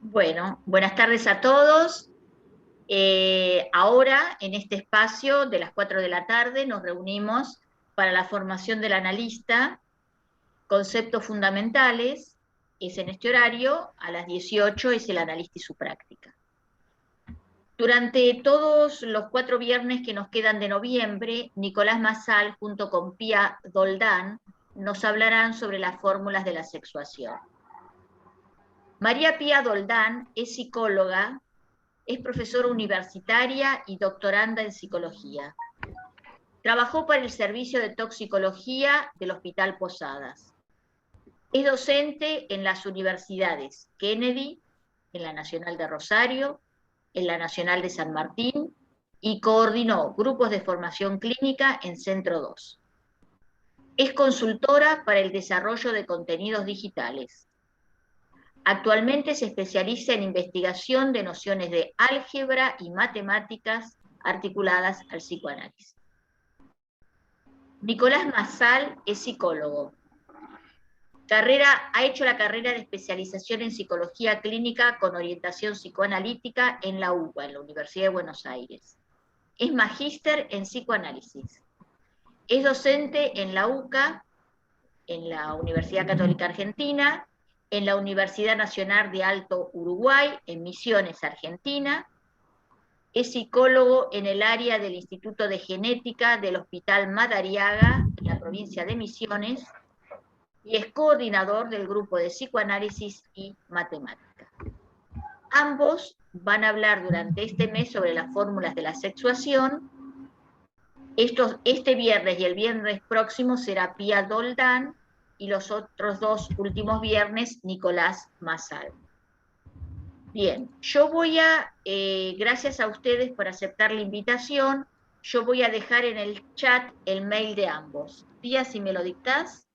Bueno, buenas tardes a todos. Ahora, en este espacio de las 4 de la tarde, nos reunimos para la formación del analista, conceptos fundamentales, es en este horario, a las 18 es el analista y su práctica. Durante todos los 4 viernes que nos quedan de noviembre, Nicolás Massal junto con Pia Doldán nos hablarán sobre las fórmulas de la sexuación. María Pia Doldán es psicóloga. Es profesora universitaria y doctoranda en psicología. Trabajó para el Servicio de Toxicología del Hospital Posadas. Es docente en las universidades Kennedy, en la Nacional de Rosario, en la Nacional de San Martín, y coordinó grupos de formación clínica en Centro 2. Es consultora para el desarrollo de contenidos digitales. Actualmente se especializa en investigación de nociones de álgebra y matemáticas articuladas al psicoanálisis. Nicolás Massal es psicólogo. Ha hecho la carrera de especialización en psicología clínica con orientación psicoanalítica en la UBA, en la Universidad de Buenos Aires. Es magíster en psicoanálisis. Es docente en la UCA, en la Universidad Católica Argentina, en la Universidad Nacional de Alto Uruguay, en Misiones, Argentina. Es psicólogo en el área del Instituto de Genética del Hospital Madariaga, en la provincia de Misiones, y es coordinador del grupo de psicoanálisis y matemática. Ambos van a hablar durante este mes sobre las fórmulas de la sexuación. Este viernes y el viernes próximo será Pia Doldán, y los otros 2 últimos viernes, Nicolás Massal. Bien, yo voy a, gracias a ustedes por aceptar la invitación, yo voy a dejar en el chat el mail de ambos. Pia, si me lo dictás.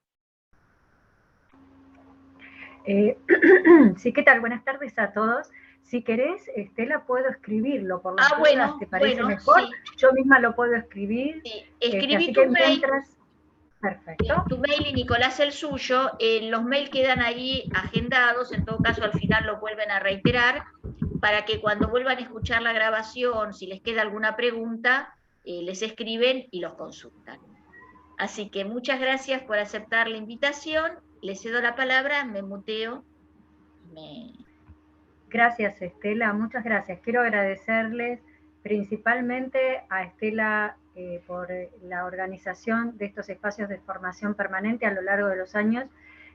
Sí, ¿qué tal? Buenas tardes a todos. Si querés, Estela, puedo escribirlo por las dudas, Bueno, ¿te parece bueno, mejor? sí. Yo misma lo puedo escribir, Sí. Escribí así tu que mail. mientras... Perfecto. Tu mail y Nicolás el suyo. Los mails quedan ahí agendados, en todo caso al final lo vuelven a reiterar, para que cuando vuelvan a escuchar la grabación, si les queda alguna pregunta, les escriben y los consultan. Así que muchas gracias por aceptar la invitación. Les cedo la palabra, me muteo. Gracias, Estela, muchas gracias. Quiero agradecerles principalmente a Estela por la organización de estos espacios de formación permanente a lo largo de los años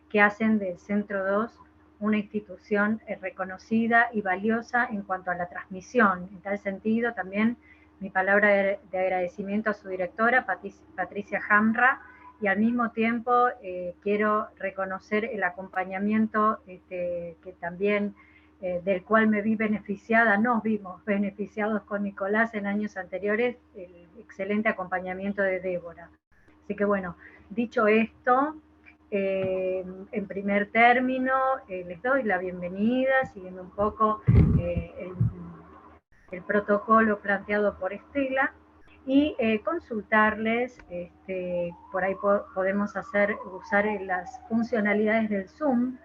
que hacen del Centro 2 una institución reconocida y valiosa en cuanto a la transmisión. En tal sentido, también mi palabra de agradecimiento a su directora, Patricia Hamra, y al mismo tiempo quiero reconocer el acompañamiento que también del cual me vi beneficiada, nos vimos beneficiados con Nicolás en años anteriores, el excelente acompañamiento de Débora. Así que bueno, dicho esto, en primer término les doy la bienvenida, siguiendo un poco el protocolo planteado por Estela, y consultarles, por ahí podemos usar las funcionalidades del Zoom.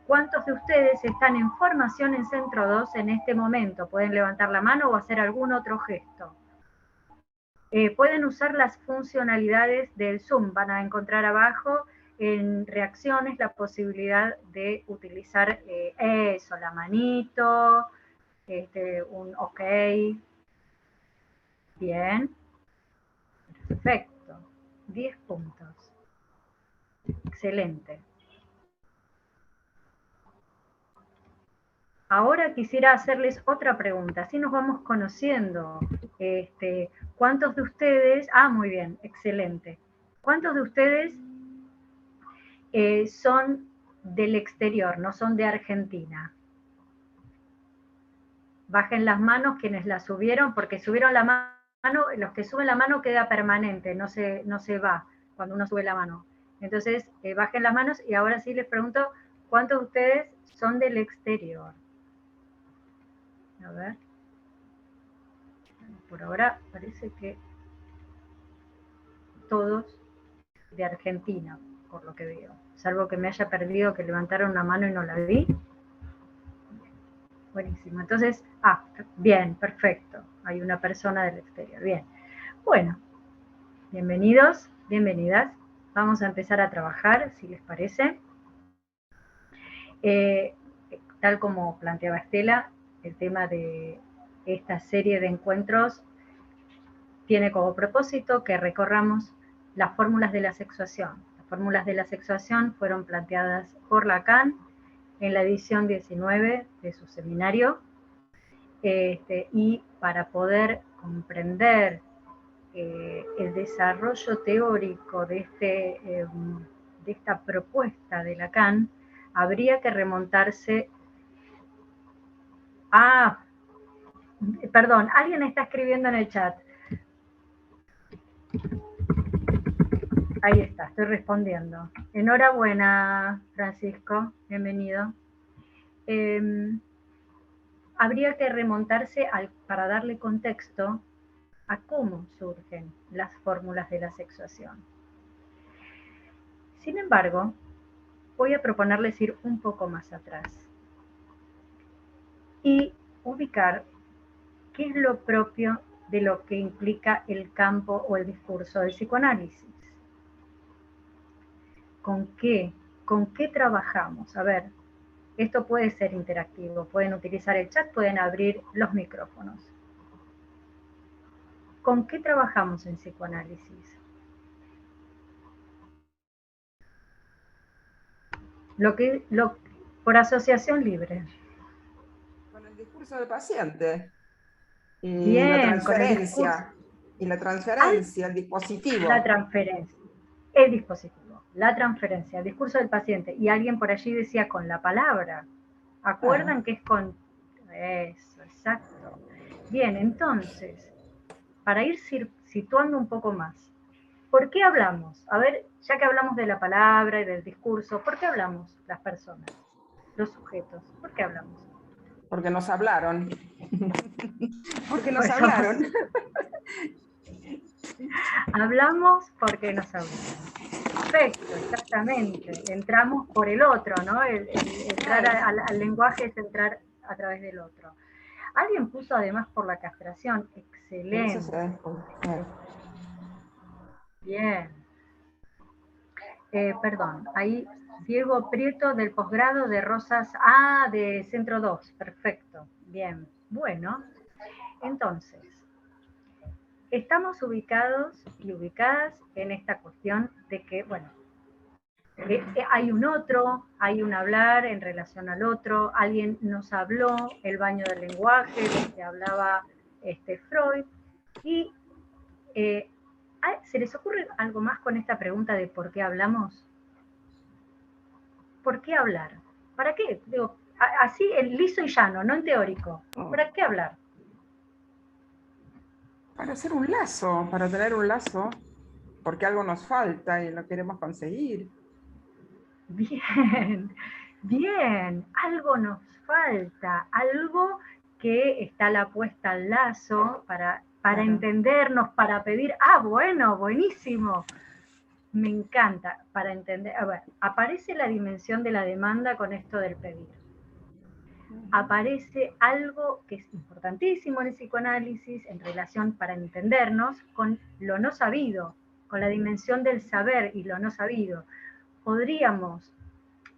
¿Cuántos de ustedes están en formación en Centro 2 en este momento? Pueden levantar la mano o hacer algún otro gesto. Pueden usar las funcionalidades del Zoom. Van a encontrar abajo en reacciones la posibilidad de utilizar eso, la manito, un ok. Bien. Perfecto. 10 puntos. Excelente. Ahora quisiera hacerles otra pregunta, así nos vamos conociendo. ¿Cuántos de ustedes, muy bien, excelente. ¿Cuántos de ustedes son del exterior, no son de Argentina? Bajen las manos quienes la subieron, porque subieron la mano, los que suben la mano queda permanente, no se va cuando uno sube la mano. Entonces, bajen las manos y ahora sí les pregunto, ¿cuántos de ustedes son del exterior? A ver. Por ahora parece que todos de Argentina, por lo que veo. Salvo que me haya perdido, que levantaron una mano y no la vi. buenísimo. Entonces, bien, perfecto. Hay una persona del exterior, bien. Bueno, bienvenidos, bienvenidas. Vamos a empezar a trabajar, si les parece. Tal como planteaba Estela, el tema de esta serie de encuentros tiene como propósito que recorramos las fórmulas de la sexuación. Las fórmulas de la sexuación fueron planteadas por Lacan en la edición 19 de su seminario, y para poder comprender el desarrollo teórico de esta propuesta de Lacan, habría que remontarse a... Perdón, alguien está escribiendo en el chat. Ahí está, estoy respondiendo. Enhorabuena, Francisco, bienvenido. Habría que remontarse para darle contexto a cómo surgen las fórmulas de la sexuación. Sin embargo, voy a proponerles ir un poco más atrás y ubicar qué es lo propio de lo que implica el campo o el discurso del psicoanálisis. ¿Con qué trabajamos? A ver, esto puede ser interactivo, pueden utilizar el chat, pueden abrir los micrófonos. ¿Con qué trabajamos en psicoanálisis? Por asociación libre. Con el discurso del paciente. Y Bien, la transferencia. Y la transferencia, el dispositivo. La transferencia, el dispositivo, la transferencia, el discurso del paciente. Y alguien por allí decía con la palabra. ¿Acuerdan que es con eso? Exacto. Bien, entonces, para ir situando un poco más, ¿por qué hablamos? A ver, ya que hablamos de la palabra y del discurso, ¿por qué hablamos las personas, los sujetos? ¿Por qué hablamos? Porque nos hablaron. Porque nos hablaron. Hablamos porque nos hablaron. Perfecto, exactamente. Entramos por el otro, ¿no? Entrar al lenguaje es entrar a través del otro. Alguien puso además por la castración. Excelente. Bien. Perdón, ahí Diego Prieto del posgrado de Rosas, de Centro 2, perfecto, bien, bueno, entonces, estamos ubicados y ubicadas en esta cuestión de que, bueno, hay un otro, hay un hablar en relación al otro, alguien nos habló, el baño del lenguaje, del que hablaba Freud, y ¿se les ocurre algo más con esta pregunta de por qué hablamos? ¿Por qué hablar? ¿Para qué? Digo, así en liso y llano, no en teórico. ¿Para qué hablar? Para hacer un lazo, para tener un lazo, porque algo nos falta y lo queremos conseguir. Bien, bien, algo nos falta, algo que está la puesta al lazo para entendernos, para pedir, bueno, buenísimo. Me encanta, para entender, a ver, aparece la dimensión de la demanda con esto del pedir. Aparece algo que es importantísimo en el psicoanálisis en relación para entendernos con lo no sabido, con la dimensión del saber y lo no sabido. Podríamos,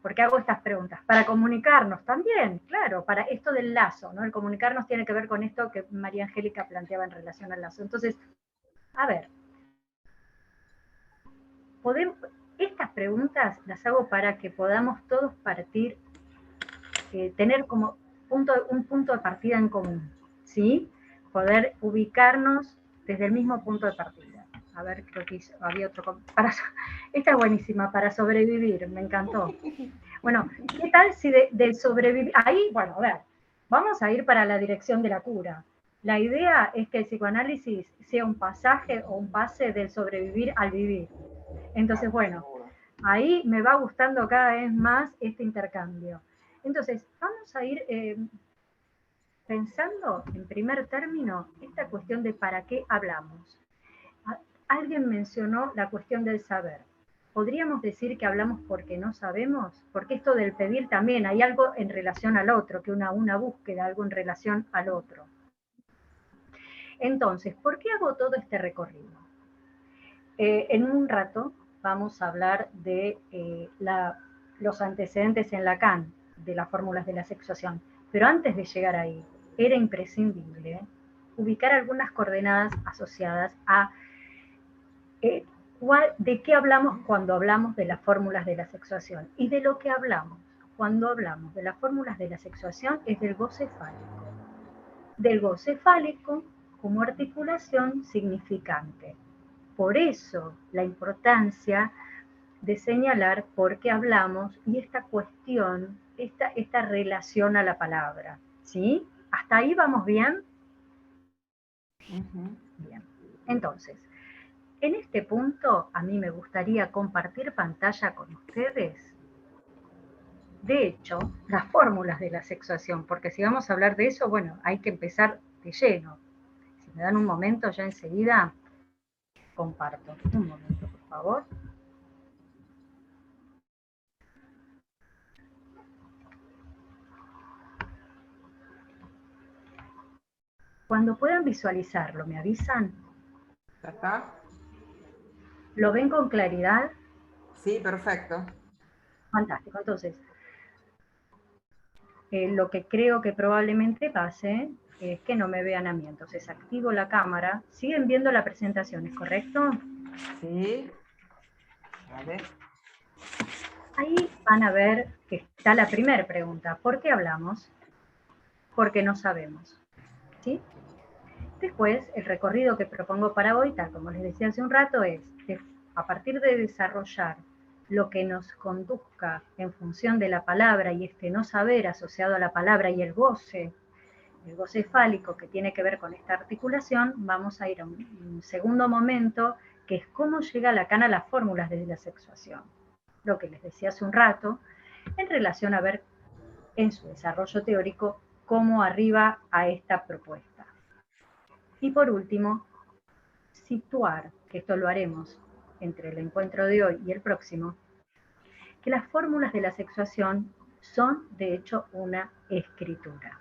porque hago estas preguntas, para comunicarnos también, claro, para esto del lazo, ¿no? El comunicarnos tiene que ver con esto que María Angélica planteaba en relación al lazo. Entonces, a ver, estas preguntas las hago para que podamos todos partir, tener como un punto de partida en común, ¿sí? Poder ubicarnos desde el mismo punto de partida. A ver, creo que había otro... esta es buenísima, para sobrevivir, me encantó. Bueno, ¿qué tal si de sobrevivir? Ahí, bueno, a ver, vamos a ir para la dirección de la cura. La idea es que el psicoanálisis sea un pasaje o un pase del sobrevivir al vivir. Entonces, bueno, ahí me va gustando cada vez más este intercambio. Entonces, vamos a ir pensando, en primer término, esta cuestión de para qué hablamos. Alguien mencionó la cuestión del saber. ¿Podríamos decir que hablamos porque no sabemos? Porque esto del pedir también, hay algo en relación al otro, que una búsqueda, algo en relación al otro. Entonces, ¿por qué hago todo este recorrido? En un rato vamos a hablar de los antecedentes en Lacan, de las fórmulas de la sexuación. Pero antes de llegar ahí, era imprescindible ubicar algunas coordenadas asociadas a de qué hablamos cuando hablamos de las fórmulas de la sexuación. Y de lo que hablamos cuando hablamos de las fórmulas de la sexuación es del goce fálico. Del goce fálico como articulación significante. Por eso la importancia de señalar por qué hablamos y esta cuestión, esta relación a la palabra. ¿Sí? ¿Hasta ahí vamos bien? Bien. Entonces, en este punto a mí me gustaría compartir pantalla con ustedes. De hecho, las fórmulas de la sexuación, porque si vamos a hablar de eso, bueno, hay que empezar de lleno. Si me dan un momento, ya enseguida comparto. Un momento, por favor. Cuando puedan visualizarlo, ¿me avisan? ¿Ya está? ¿Lo ven con claridad? Sí, perfecto. Fantástico. Entonces, lo que creo que probablemente pase es que no me vean a mí. Entonces, activo la cámara. ¿Siguen viendo la presentación, es correcto? Sí. Vale. Ahí van a ver que está la primera pregunta. ¿Por qué hablamos? Porque no sabemos. ¿Sí? Después, el recorrido que propongo para hoy, tal como les decía hace un rato, es a partir de desarrollar lo que nos conduzca en función de la palabra y este no saber asociado a la palabra y el goce fálico que tiene que ver con esta articulación, vamos a ir a un segundo momento, que es cómo llega Lacan a las fórmulas de la sexuación. Lo que les decía hace un rato, en relación a ver en su desarrollo teórico cómo arriba a esta propuesta. Y por último, situar, que esto lo haremos entre el encuentro de hoy y el próximo, que las fórmulas de la sexuación son de hecho una escritura.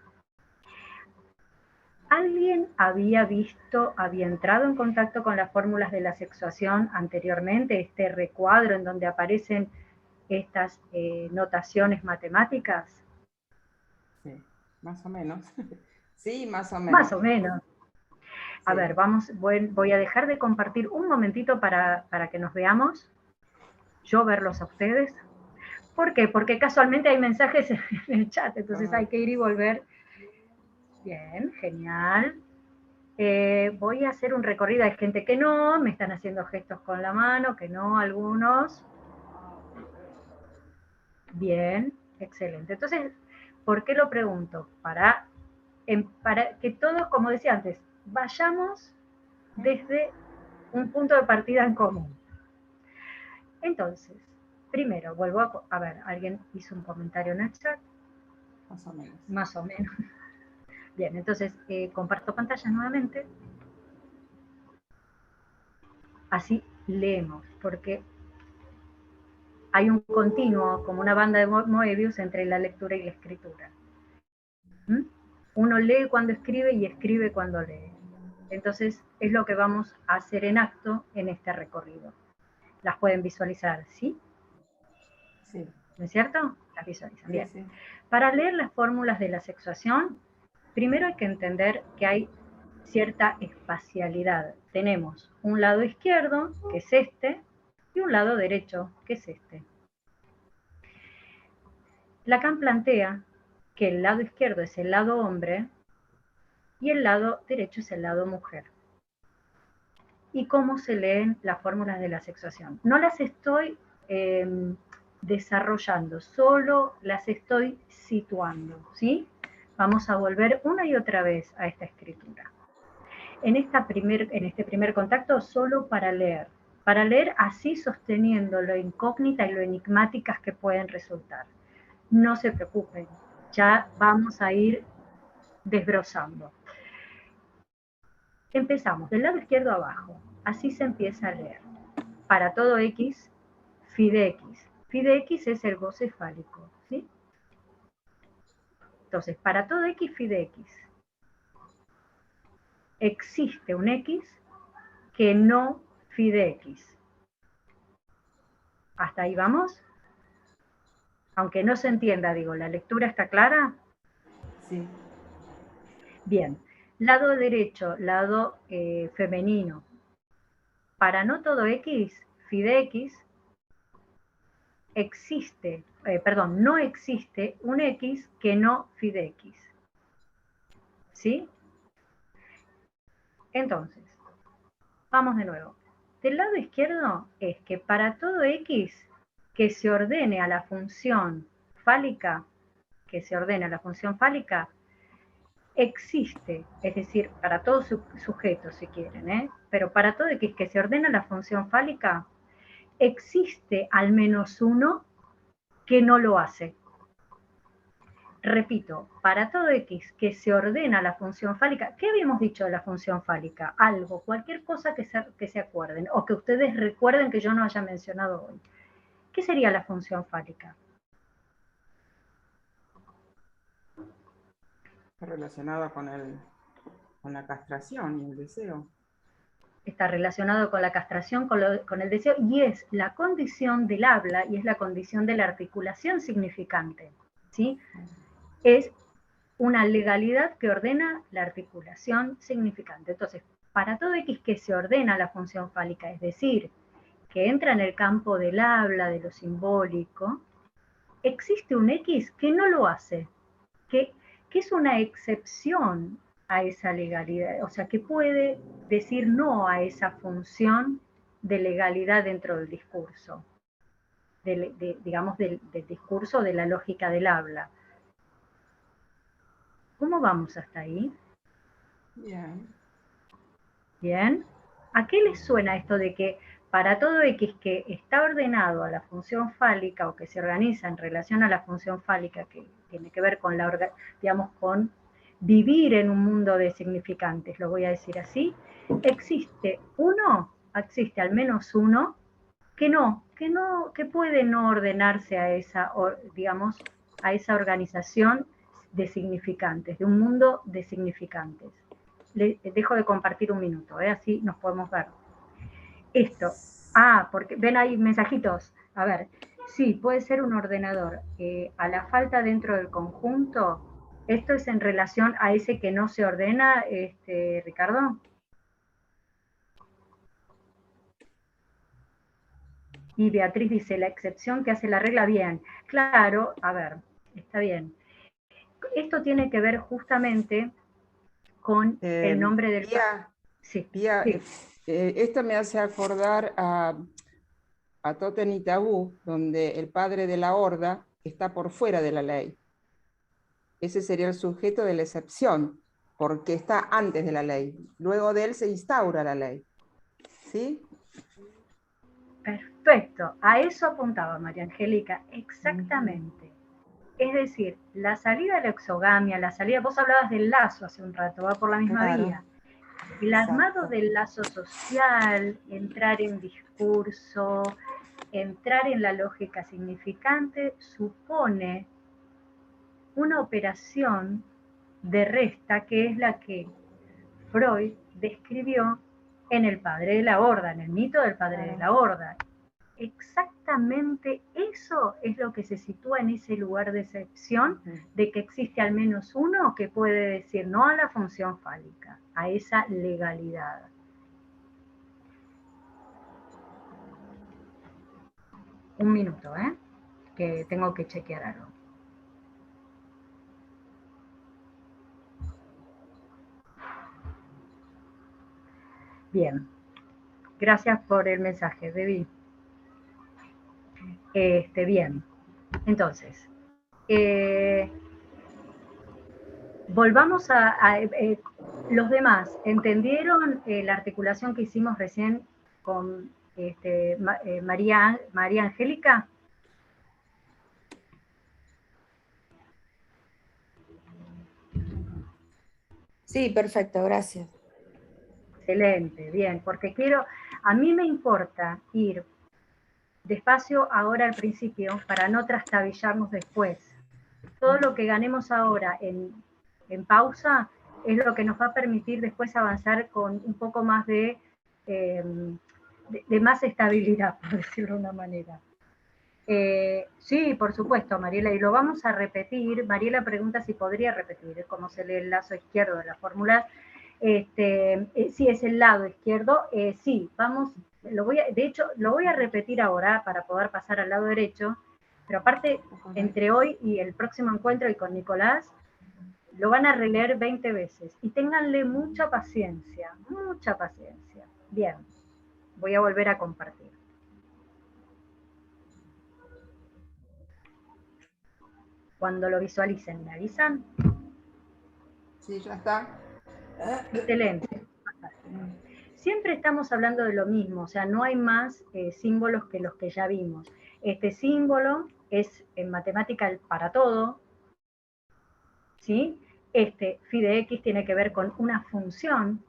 ¿Alguien había entrado en contacto con las fórmulas de la sexuación anteriormente, este recuadro en donde aparecen estas notaciones matemáticas? Sí, más o menos. Sí, más o menos. Más o menos. A Sí. ver, voy a dejar de compartir un momentito para que nos veamos, yo verlos a ustedes. ¿Por qué? Porque casualmente hay mensajes en el chat, entonces hay que ir y volver. Bien, genial. Voy a hacer un recorrido, hay gente que no, me están haciendo gestos con la mano, que no, algunos. Bien, excelente. Entonces, ¿por qué lo pregunto? Para que todos, como decía antes, vayamos desde un punto de partida en común. Entonces, primero, vuelvo a ver, alguien hizo un comentario en el chat. Más o menos. Más o menos. Bien, entonces comparto pantalla nuevamente. Así leemos, porque hay un continuo, como una banda de Moebius, entre la lectura y la escritura. ¿Mm? Uno lee cuando escribe y escribe cuando lee. Entonces, es lo que vamos a hacer en acto en este recorrido. Las pueden visualizar, ¿sí? Sí. ¿No es cierto? Las visualizan. Bien. Sí, sí. Para leer las fórmulas de la sexuación, primero hay que entender que hay cierta espacialidad. Tenemos un lado izquierdo, que es este, y un lado derecho, que es este. Lacan plantea que el lado izquierdo es el lado hombre y el lado derecho es el lado mujer. ¿Y cómo se leen las fórmulas de la sexuación? No las estoy desarrollando, solo las estoy situando, ¿sí? Vamos a volver una y otra vez a esta escritura. En este primer contacto, solo para leer así sosteniendo lo incógnita y lo enigmáticas que pueden resultar. No se preocupen, ya vamos a ir desbrozando. Empezamos del lado izquierdo abajo, así se empieza a leer. Para todo X, phi de x. Phi de x es el goce fálico, ¿sí? Entonces, para todo x, phi de x, existe un x que no phi de x. ¿Hasta ahí vamos? Aunque no se entienda, digo, ¿la lectura está clara? Sí. Bien. Lado derecho, lado femenino. Para no todo x, phi de x, existe, no existe un x que no phi de x. ¿Sí? Entonces, vamos de nuevo. Del lado izquierdo es que para todo x que se ordene a la función fálica, existe, es decir, para todo sujeto si quieren, pero para todo x que se ordena a la función fálica, existe al menos uno que no lo hace. Repito, para todo x que se ordena la función fálica, ¿qué habíamos dicho de la función fálica? Algo, cualquier cosa que se acuerden, o que ustedes recuerden que yo no haya mencionado hoy. ¿Qué sería la función fálica? Está relacionada con la castración y el deseo. Está relacionado con la castración, con el deseo, y es la condición del habla y es la condición de la articulación significante, ¿sí? Es una legalidad que ordena la articulación significante. Entonces, para todo x que se ordena la función fálica, es decir, que entra en el campo del habla, de lo simbólico, existe un x que no lo hace, que es una excepción a esa legalidad, o sea, que puede decir no a esa función de legalidad dentro del discurso, digamos, del discurso de la lógica del habla. ¿Cómo vamos hasta ahí? Bien. Bien. ¿A qué les suena esto de que para todo x que está ordenado a la función fálica o que se organiza en relación a la función fálica, que tiene que ver con digamos, con vivir en un mundo de significantes, lo voy a decir así, existe al menos uno que puede no ordenarse a esa, digamos, a esa organización de significantes, de un mundo de significantes. Dejo de compartir un minuto, así nos podemos ver. Esto, porque ven ahí mensajitos, a ver, sí, puede ser un ordenador. A la falta dentro del conjunto, esto es en relación a ese que no se ordena, Ricardo. Y Beatriz dice, la excepción que hace la regla, bien. Claro, a ver, está bien. Esto tiene que ver justamente con el nombre del... Sí. Pía, sí. Esto me hace acordar a Totem y Tabú, donde el padre de la horda está por fuera de la ley. Ese sería el sujeto de la excepción, porque está antes de la ley. Luego de él se instaura la ley. ¿Sí? Perfecto, a eso apuntaba María Angélica, exactamente. Es decir, la salida de la exogamia, vos hablabas del lazo hace un rato, va por la misma vía. El armado del lazo social, entrar en discurso, entrar en la lógica significante, supone una operación de resta que es la que Freud describió en El padre de la horda, en el mito del padre de la horda. Exactamente eso es lo que se sitúa en ese lugar de excepción, de que existe al menos uno que puede decir no a la función fálica, a esa legalidad. Un minuto, que tengo que chequear algo. Bien, gracias por el mensaje, Debbie. Bien, entonces, volvamos a los demás. ¿Entendieron la articulación que hicimos recién con María Angélica? Sí, perfecto, gracias. Excelente, bien, porque a mí me importa ir despacio ahora al principio, para no trastabillarnos después. Todo lo que ganemos ahora en pausa es lo que nos va a permitir después avanzar con un poco más de más estabilidad, por decirlo de una manera. Sí, por supuesto, Mariela, y lo vamos a repetir. Mariela pregunta si podría repetir cómo se lee el lazo izquierdo de la fórmula. Sí, es el lado izquierdo. Sí, vamos, de hecho, lo voy a repetir ahora para poder pasar al lado derecho, pero aparte, entre hoy y el próximo encuentro y con Nicolás, lo van a releer 20 veces. Y ténganle mucha paciencia, mucha paciencia. Bien, voy a volver a compartir. Cuando lo visualicen, ¿me avisan? Sí, ya está. Excelente. Siempre estamos hablando de lo mismo, o sea, no hay más símbolos que los que ya vimos. Este símbolo es en matemática el para todo, ¿sí? Este phi de x tiene que ver con una función.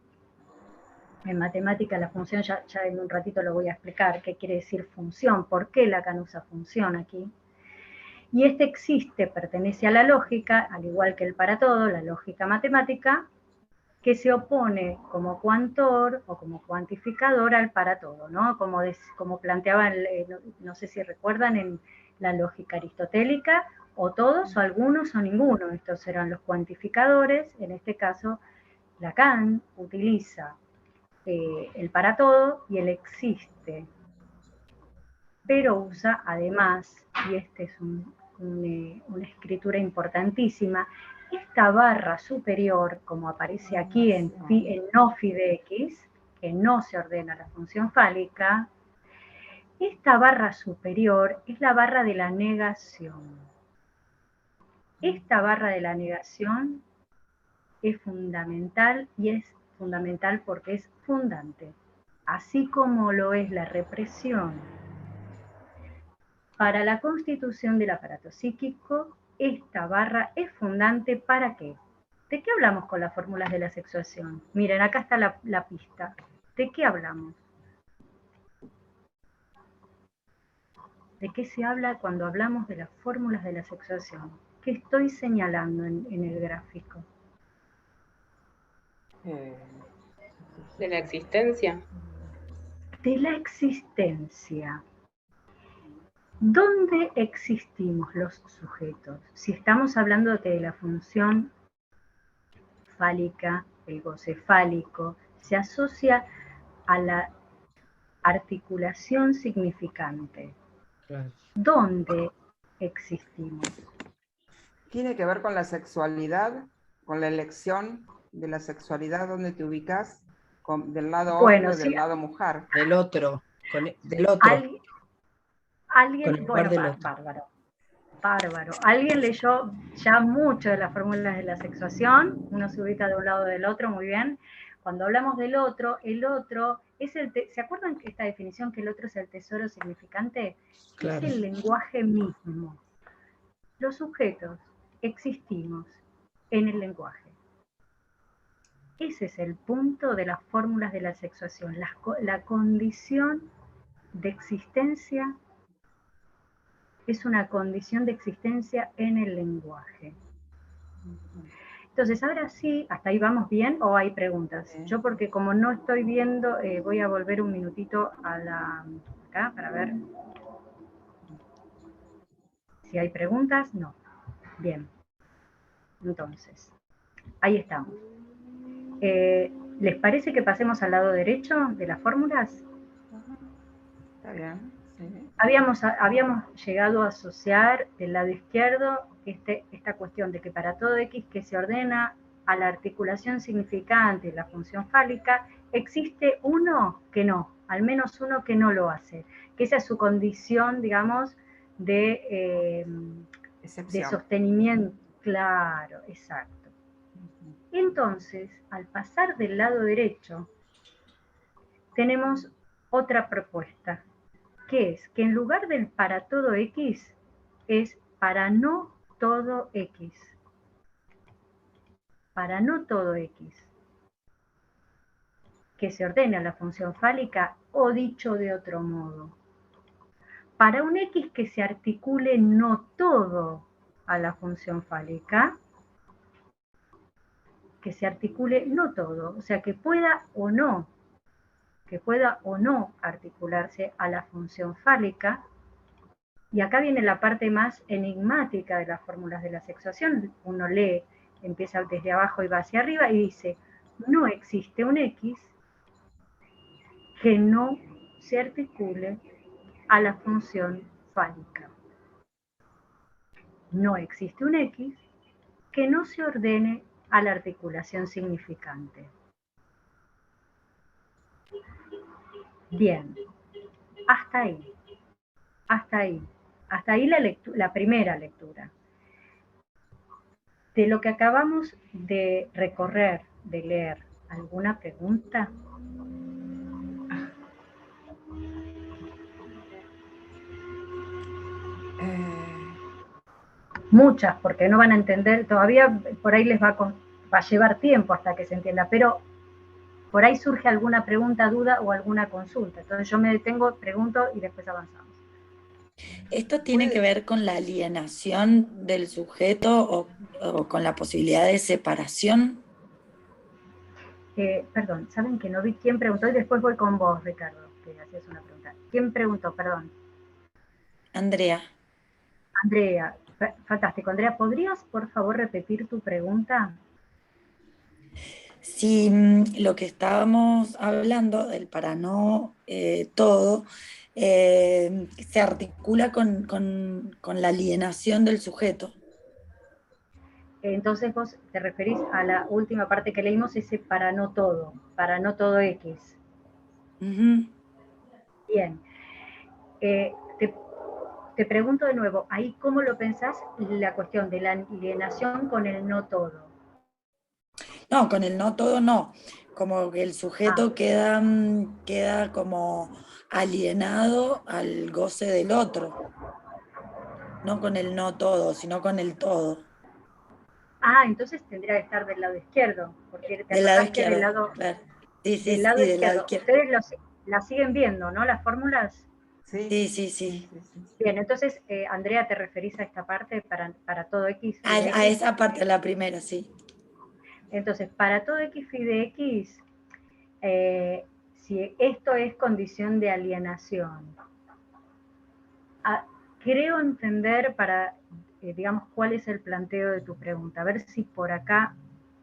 En matemática la función, ya en un ratito lo voy a explicar, qué quiere decir función, por qué Lacan usa función aquí. Y este existe, pertenece a la lógica, al igual que el para todo, la lógica matemática, que se opone como cuantor o como cuantificador al para todo, ¿no? Como planteaban, no sé si recuerdan, en la lógica aristotélica, o todos, o algunos, o ninguno. Estos eran los cuantificadores. En este caso, Lacan utiliza el para todo y el existe, pero usa además, y este es una escritura importantísima, esta barra superior, como aparece aquí en no phi de x, que no se ordena la función fálica, esta barra superior es la barra de la negación. Esta barra de la negación es fundamental, y es fundamental porque es fundante, así como lo es la represión. Para la constitución del aparato psíquico, esta barra es fundante. ¿Para qué? ¿De qué hablamos con las fórmulas de la sexuación? Miren, acá está la pista. ¿De qué hablamos? ¿De qué se habla cuando hablamos de las fórmulas de la sexuación? ¿Qué estoy señalando en el gráfico? De la existencia. De la existencia. ¿Dónde existimos los sujetos? Si estamos hablando de la función fálica, el goce fálico, se asocia a la articulación significante. Claro. ¿Dónde existimos? ¿Tiene que ver con la sexualidad, con la elección de la sexualidad, donde te ubicas? ¿Del lado hombre o del lado mujer? Del otro, del otro. Alguien, bueno, bárbaro. Bárbaro. Alguien leyó ya mucho de las fórmulas de la sexuación, uno se ubica de un lado o del otro, muy bien. Cuando hablamos del otro, el otro es ¿se acuerdan que esta definición que el otro es el tesoro significante? Claro. Es el lenguaje mismo. Los sujetos existimos en el lenguaje. Ese es el punto de las fórmulas de la sexuación, la condición de existencia es una condición de existencia en el lenguaje. Entonces, ahora sí, ¿hasta ahí vamos bien o hay preguntas? Yo porque como no estoy viendo, voy a volver un minutito acá para ver si hay preguntas. No. Bien. Entonces, ahí estamos. ¿Les parece que pasemos al lado derecho de las fórmulas? Está bien. Sí. Habíamos llegado a asociar del lado izquierdo esta cuestión de que para todo X que se ordena a la articulación significante, la función fálica, existe uno que no, al menos uno que no lo hace, que esa es su condición, digamos, de sostenimiento. Claro, exacto. Entonces, al pasar del lado derecho, tenemos otra propuesta, que es que en lugar del para todo X, es para no todo X. Para no todo X. Que se ordena la función fálica, o dicho de otro modo, para un X que se articule no todo a la función fálica, que se articule no todo, o sea, que pueda o no articularse a la función fálica. Y acá viene la parte más enigmática de las fórmulas de la sexuación. Uno lee, empieza desde abajo y va hacia arriba y dice, no existe un X que no se articule a la función fálica. No existe un X que no se ordene a la articulación significante. Bien, hasta ahí la primera lectura. De lo que acabamos de recorrer, de leer, ¿alguna pregunta? Muchas, porque no van a entender, todavía por ahí les va a llevar tiempo hasta que se entienda, pero por ahí surge alguna pregunta, duda o alguna consulta. Entonces yo me detengo, pregunto y después avanzamos. ¿Esto tiene que ver con la alienación del sujeto o con la posibilidad de separación? Perdón, ¿saben que no vi quién preguntó? Y después voy con vos, Ricardo, que hacías una pregunta. ¿Quién preguntó? Perdón. Andrea. Andrea, fantástico. Andrea, ¿podrías por favor repetir tu pregunta? Si lo que estábamos hablando del para no todo se articula con la alienación del sujeto. Entonces vos te referís a la última parte que leímos, ese para no todo X. Bien. Te pregunto de nuevo, ahí cómo lo pensás la cuestión de la alienación con el no todo. No, con el no todo no. Como que el sujeto queda como alienado al goce del otro. No con el no todo, sino con el todo. Entonces tendría que estar del lado izquierdo, porque te del lado acordás que izquierdo, del lado, claro. Sí, del lado izquierdo. Ustedes la siguen viendo, ¿no? Las fórmulas. Sí. Bien, entonces, Andrea, ¿te referís a esta parte para todo X? A esa parte, la primera, sí. Entonces, para todo X y de X, si esto es condición de alienación, creo entender digamos, cuál es el planteo de tu pregunta, a ver si por acá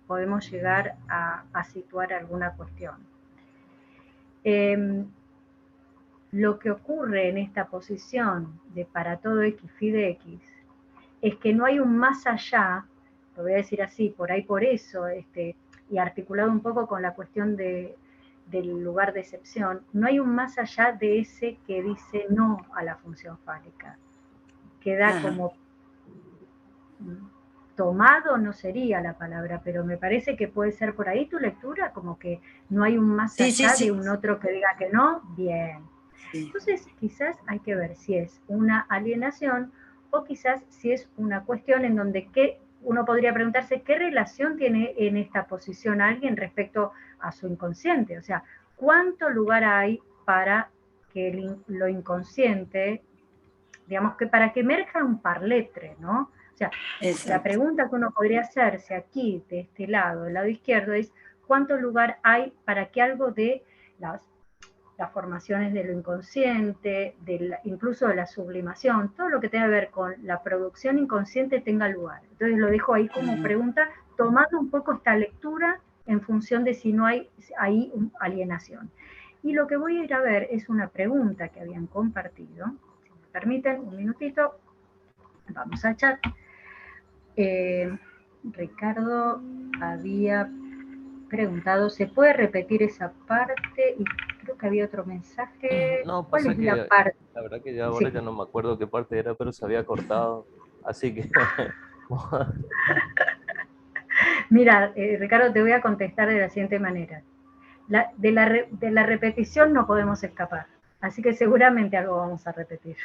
podemos llegar a situar alguna cuestión. Lo que ocurre en esta posición de para todo X y de X es que no hay un más allá, lo voy a decir así, por ahí por eso, y articulado un poco con la cuestión del lugar de excepción, no hay un más allá de ese que dice no a la función fálica. Queda como tomado, no sería la palabra, pero me parece que puede ser por ahí tu lectura, como que no hay un más allá de un otro que diga que no. Bien. Entonces quizás hay que ver si es una alienación o quizás si es una cuestión en donde uno podría preguntarse qué relación tiene en esta posición alguien respecto a su inconsciente, o sea, cuánto lugar hay para que lo inconsciente, digamos que para que emerja un parletre, ¿no? O sea, la pregunta que uno podría hacerse aquí, de este lado, del lado izquierdo, es ¿cuánto lugar hay para que algo de las formaciones de lo inconsciente, incluso de la sublimación, todo lo que tenga que ver con la producción inconsciente tenga lugar? Entonces lo dejo ahí como pregunta, tomando un poco esta lectura en función de si no hay ahí alienación. Y lo que voy a ir a ver es una pregunta que habían compartido. Si me permiten, un minutito, vamos al chat. Ricardo había preguntado, ¿se puede repetir esa parte? Y creo que había otro mensaje. No, ¿Cuál es la parte? La verdad que ya ahora ya no me acuerdo qué parte era, pero se había cortado, así que... Mira, Ricardo, te voy a contestar de la siguiente manera. De la repetición no podemos escapar, así que seguramente algo vamos a repetir.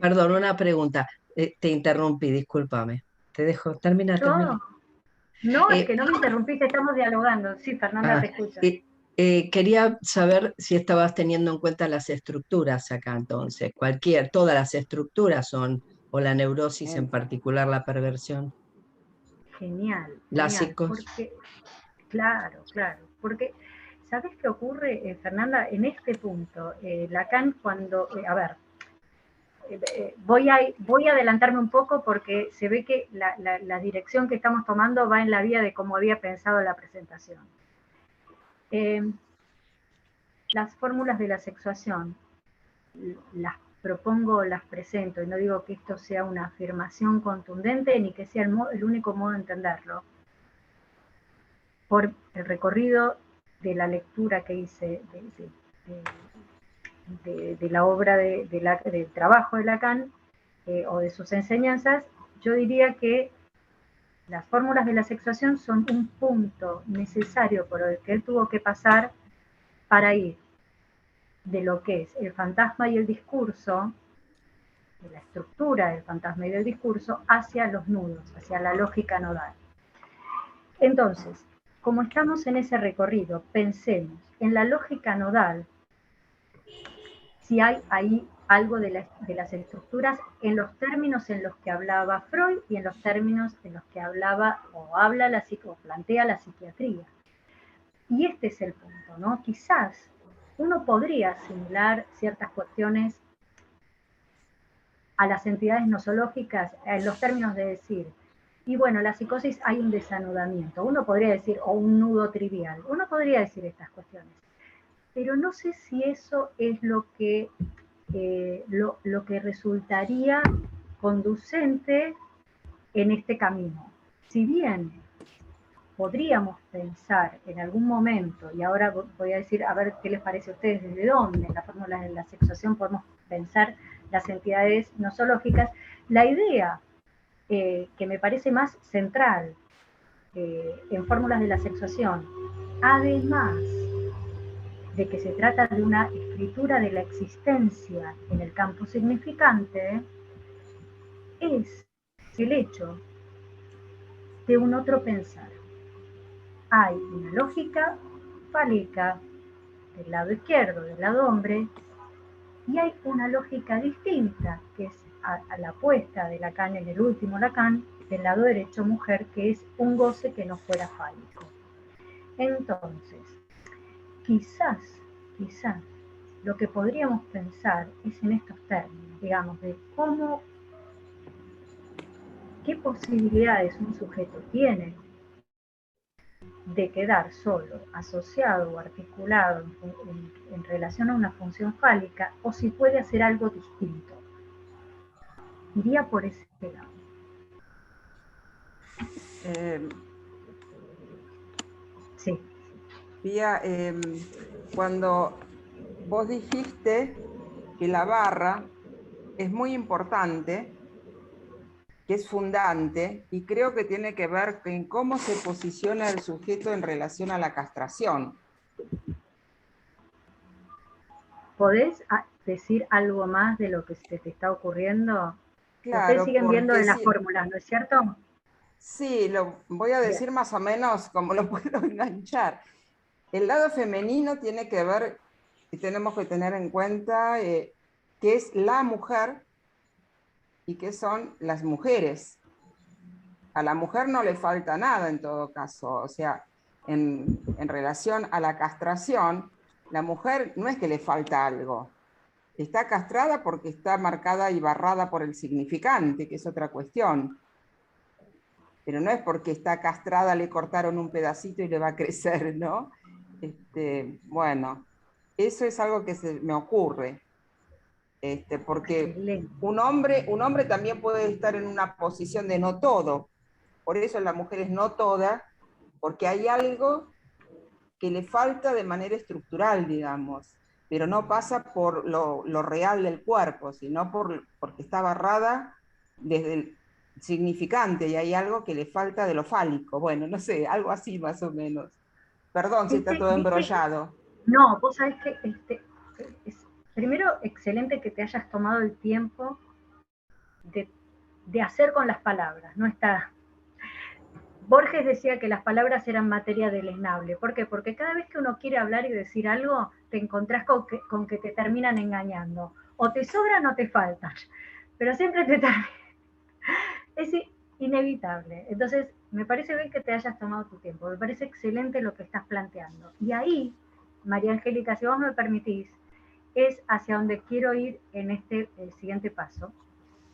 Perdón, una pregunta. Te interrumpí, discúlpame. Te dejo, termina. No, es que no me interrumpiste, estamos dialogando. Sí, Fernanda, te escucho. Quería saber si estabas teniendo en cuenta las estructuras acá entonces. Todas las estructuras son, o la neurosis en particular, la perversión. Genial, Las genial, psicos. porque, claro, porque, ¿sabes qué ocurre, Fernanda? En este punto, Lacan cuando, a ver, voy a adelantarme un poco porque se ve que la dirección que estamos tomando va en la vía de cómo había pensado la presentación. Las fórmulas de la sexuación, las propongo, las presento, y no digo que esto sea una afirmación contundente ni que sea el único modo de entenderlo. Por el recorrido de la lectura que hice de la obra del trabajo de Lacan, o de sus enseñanzas, yo diría que las fórmulas de la sexuación son un punto necesario por el que él tuvo que pasar para ir de lo que es el fantasma y el discurso, de la estructura del fantasma y del discurso, hacia los nudos, hacia la lógica nodal. Entonces, como estamos en ese recorrido, pensemos en la lógica nodal, si hay ahí algo de las estructuras en los términos en los que hablaba Freud y en los términos en los que hablaba o plantea la psiquiatría. Y este es el punto, ¿no? Quizás uno podría asimilar ciertas cuestiones a las entidades nosológicas en los términos de decir, y bueno, en la psicosis hay un desanudamiento, uno podría decir, o un nudo trivial, uno podría decir estas cuestiones, pero no sé si eso es lo que resultaría conducente en este camino. Si bien podríamos pensar en algún momento, y ahora voy a decir, a ver qué les parece a ustedes, desde dónde en la fórmula de la sexuación podemos pensar las entidades nosológicas, la idea que me parece más central en fórmulas de la sexuación, además de que se trata de una escritura de la existencia en el campo significante, es el hecho de un otro pensar. Hay una lógica fálica del lado izquierdo, del lado hombre, y hay una lógica distinta, que es a la apuesta de Lacan en el último Lacan, del lado derecho mujer, que es un goce que no fuera fálico. Entonces, quizás, lo que podríamos pensar es en estos términos, digamos, de qué posibilidades un sujeto tiene de quedar solo, asociado o articulado en relación a una función fálica, o si puede hacer algo distinto. Iría por ese lado. Sí. Pía, cuando vos dijiste que la barra es muy importante, que es fundante, y creo que tiene que ver en cómo se posiciona el sujeto en relación a la castración. ¿Podés decir algo más de lo que se te está ocurriendo? Claro, ustedes siguen viendo en las sí, fórmulas, ¿no es cierto? Sí, lo voy a decir más o menos como lo puedo enganchar. El lado femenino tiene que ver, y tenemos que tener en cuenta, qué es la mujer y qué son las mujeres. A la mujer no le falta nada en todo caso, o sea, en relación a la castración, la mujer no es que le falta algo, está castrada porque está marcada y barrada por el significante, que es otra cuestión. Pero no es porque está castrada, le cortaron un pedacito y le va a crecer, ¿no? Bueno, eso es algo que se me ocurre, porque un hombre también puede estar en una posición de no todo, por eso la mujer es no toda, porque hay algo que le falta de manera estructural, digamos, pero no pasa por lo real del cuerpo, sino porque está barrada desde el significante y hay algo que le falta de lo fálico. Bueno, no sé, algo así más o menos. Perdón si está todo embrollado. No, vos sabés que es, primero, excelente que te hayas tomado el tiempo de hacer con las palabras, no está Borges decía que las palabras eran materia deleznable. ¿Por qué? Porque cada vez que uno quiere hablar y decir algo, te encontrás con que te terminan engañando. O te sobran o te faltan. Pero siempre te terminan. Es inevitable. Entonces, me parece bien que te hayas tomado tu tiempo. Me parece excelente lo que estás planteando. Y ahí, María Angélica, si vos me permitís, es hacia donde quiero ir en el siguiente paso,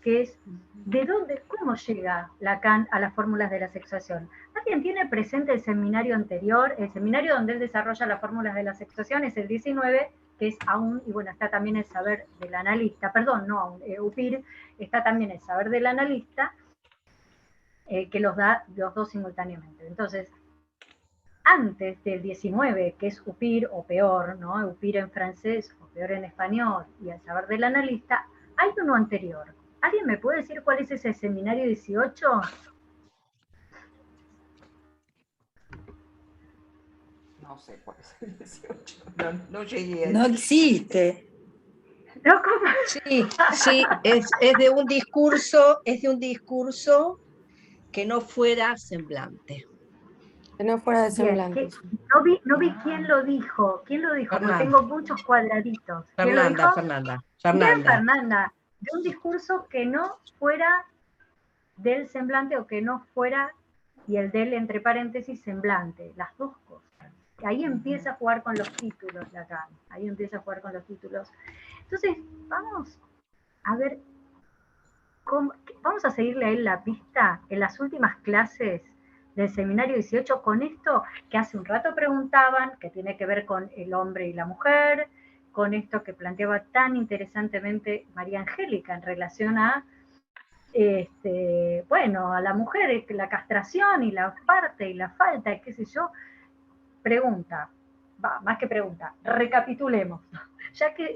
que es de dónde, cómo llega Lacan a las fórmulas de la sexuación. ¿Alguien tiene presente el seminario anterior? El seminario donde él desarrolla las fórmulas de la sexuación es el 19, que es aún, y bueno, está también el saber del analista, perdón, no aún, UPIR, está también el saber del analista, que los da los dos simultáneamente. Entonces, antes del 19, que es UPIR o peor, ¿no? UPIR en francés o peor en español, y el saber del analista, hay uno anterior. ¿Alguien me puede decir cuál es ese seminario 18? No sé cuál es el 18. No llegué. No existe. No, ¿cómo? Sí, es de un discurso, que no fuera semblante. Que no fuera de Bien, semblante. no vi quién lo dijo. ¿Quién lo dijo? Porque Fernanda. tengo muchos cuadraditos. ¿Quién lo dijo? Fernanda. Bien, Fernanda. De un discurso que no fuera del semblante o que no fuera, y el del entre paréntesis semblante, las dos cosas. Ahí empieza a jugar con los títulos, Lacan. Ahí empieza a jugar con los títulos. Entonces, vamos a ver, vamos a seguirle a él la pista en las últimas clases del seminario 18 con esto que hace un rato preguntaban, que tiene que ver con el hombre y la mujer, con esto que planteaba tan interesantemente María Angélica en relación a bueno, a la mujer, la castración y la parte y la falta, qué sé yo, pregunta, más que pregunta, recapitulemos, ya que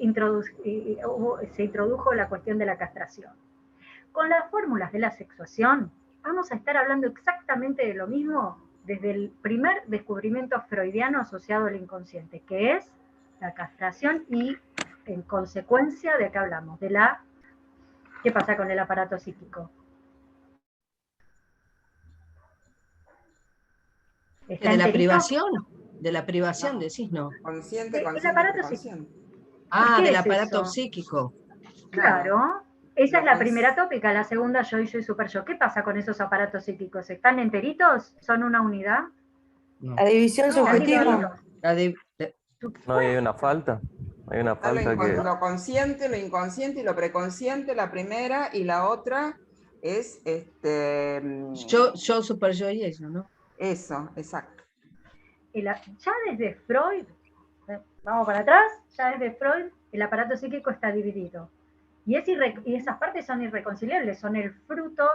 se introdujo la cuestión de la castración. Con las fórmulas de la sexuación, vamos a estar hablando exactamente de lo mismo desde el primer descubrimiento freudiano asociado al inconsciente, que es la castración y, en consecuencia, ¿de qué hablamos? De la... ¿Qué pasa con el aparato psíquico? ¿De la privación? De la privación, No. decís, no. Consciente, El aparato consciente. Del es aparato eso? psíquico. Claro, esa es la primera tópica, la segunda yo y super yo. ¿Qué pasa con esos aparatos psíquicos? ¿Están enteritos? ¿Son una unidad? No. La división subjetiva. No, hay una falta. Hay una falta que... Lo consciente, lo inconsciente y lo preconsciente, la primera, y la otra es Yo, super yo y ello, ¿no? Eso, exacto. Ya desde Freud, vamos para atrás, ya desde Freud, el aparato psíquico está dividido. Y esas partes son irreconciliables, son el fruto,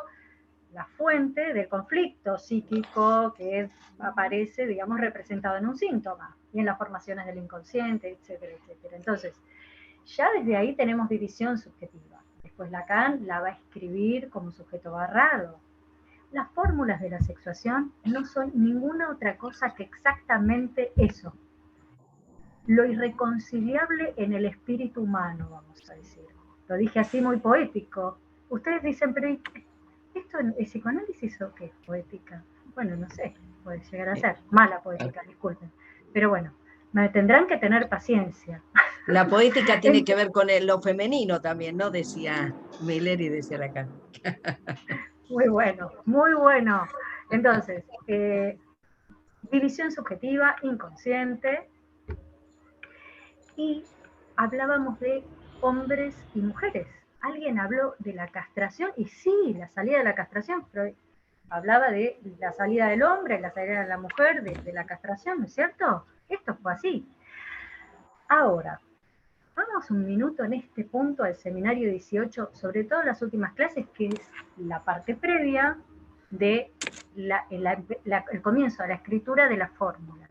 la fuente del conflicto psíquico que aparece, digamos, representado en un síntoma y en las formaciones del inconsciente, etcétera, etcétera. Entonces, ya desde ahí tenemos división subjetiva. Después Lacan la va a escribir como sujeto barrado. Las fórmulas de la sexuación no son ninguna otra cosa que exactamente eso. Lo irreconciliable en el espíritu humano, vamos a decir. Lo dije así muy poético. Ustedes dicen, pero ¿esto es psicoanálisis o qué es poética? Bueno, no sé, puede llegar a ser. Mala poética, disculpen. Pero bueno, me tendrán que tener paciencia. La poética tiene que ver con lo femenino también, ¿no? Decía Miller y decía Lacan. Muy bueno, muy bueno. Entonces, división subjetiva, inconsciente, y hablábamos de hombres y mujeres. Alguien habló de la castración, y sí, la salida de la castración, Freud hablaba de la salida del hombre, la salida de la mujer, de la castración, ¿no es cierto? Esto fue así. Ahora, vamos un minuto en este punto al seminario 18, sobre todo en las últimas clases, que es la parte previa de el comienzo de la escritura de las fórmulas.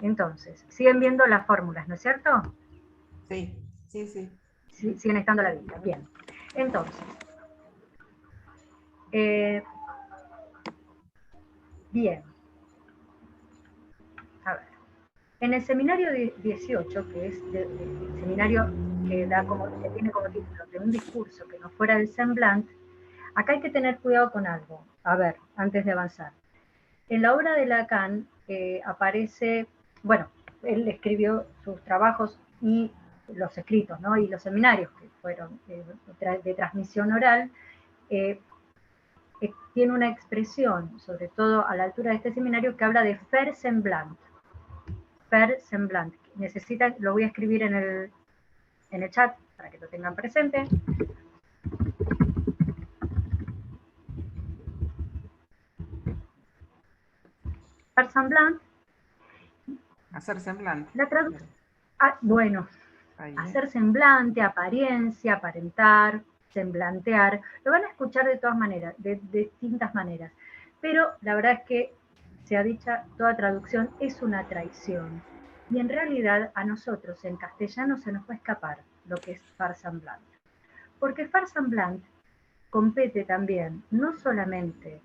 Entonces, siguen viendo las fórmulas, ¿no es cierto? Sí. Siguen estando a la vista, bien. Entonces, bien. A ver. En el seminario 18, que es el seminario que tiene como título de un discurso que no fuera del semblante, acá hay que tener cuidado con algo. A ver, antes de avanzar. En la obra de Lacan aparece, bueno, él escribió sus trabajos y los escritos, ¿no? Y los seminarios que fueron de transmisión oral, tiene una expresión, sobre todo a la altura de este seminario, que habla de faire semblant. Faire semblant. Necesitan, lo voy a escribir en el chat para que lo tengan presente. Faire semblant. Hacer semblante. La traducción. Bueno, Ahí, hacer semblante, apariencia, aparentar, semblantear, lo van a escuchar de todas maneras, de distintas maneras, pero la verdad es que, sea dicha, toda traducción es una traición, y en realidad a nosotros en castellano se nos va a escapar lo que es faire semblant, porque faire semblant compete también no solamente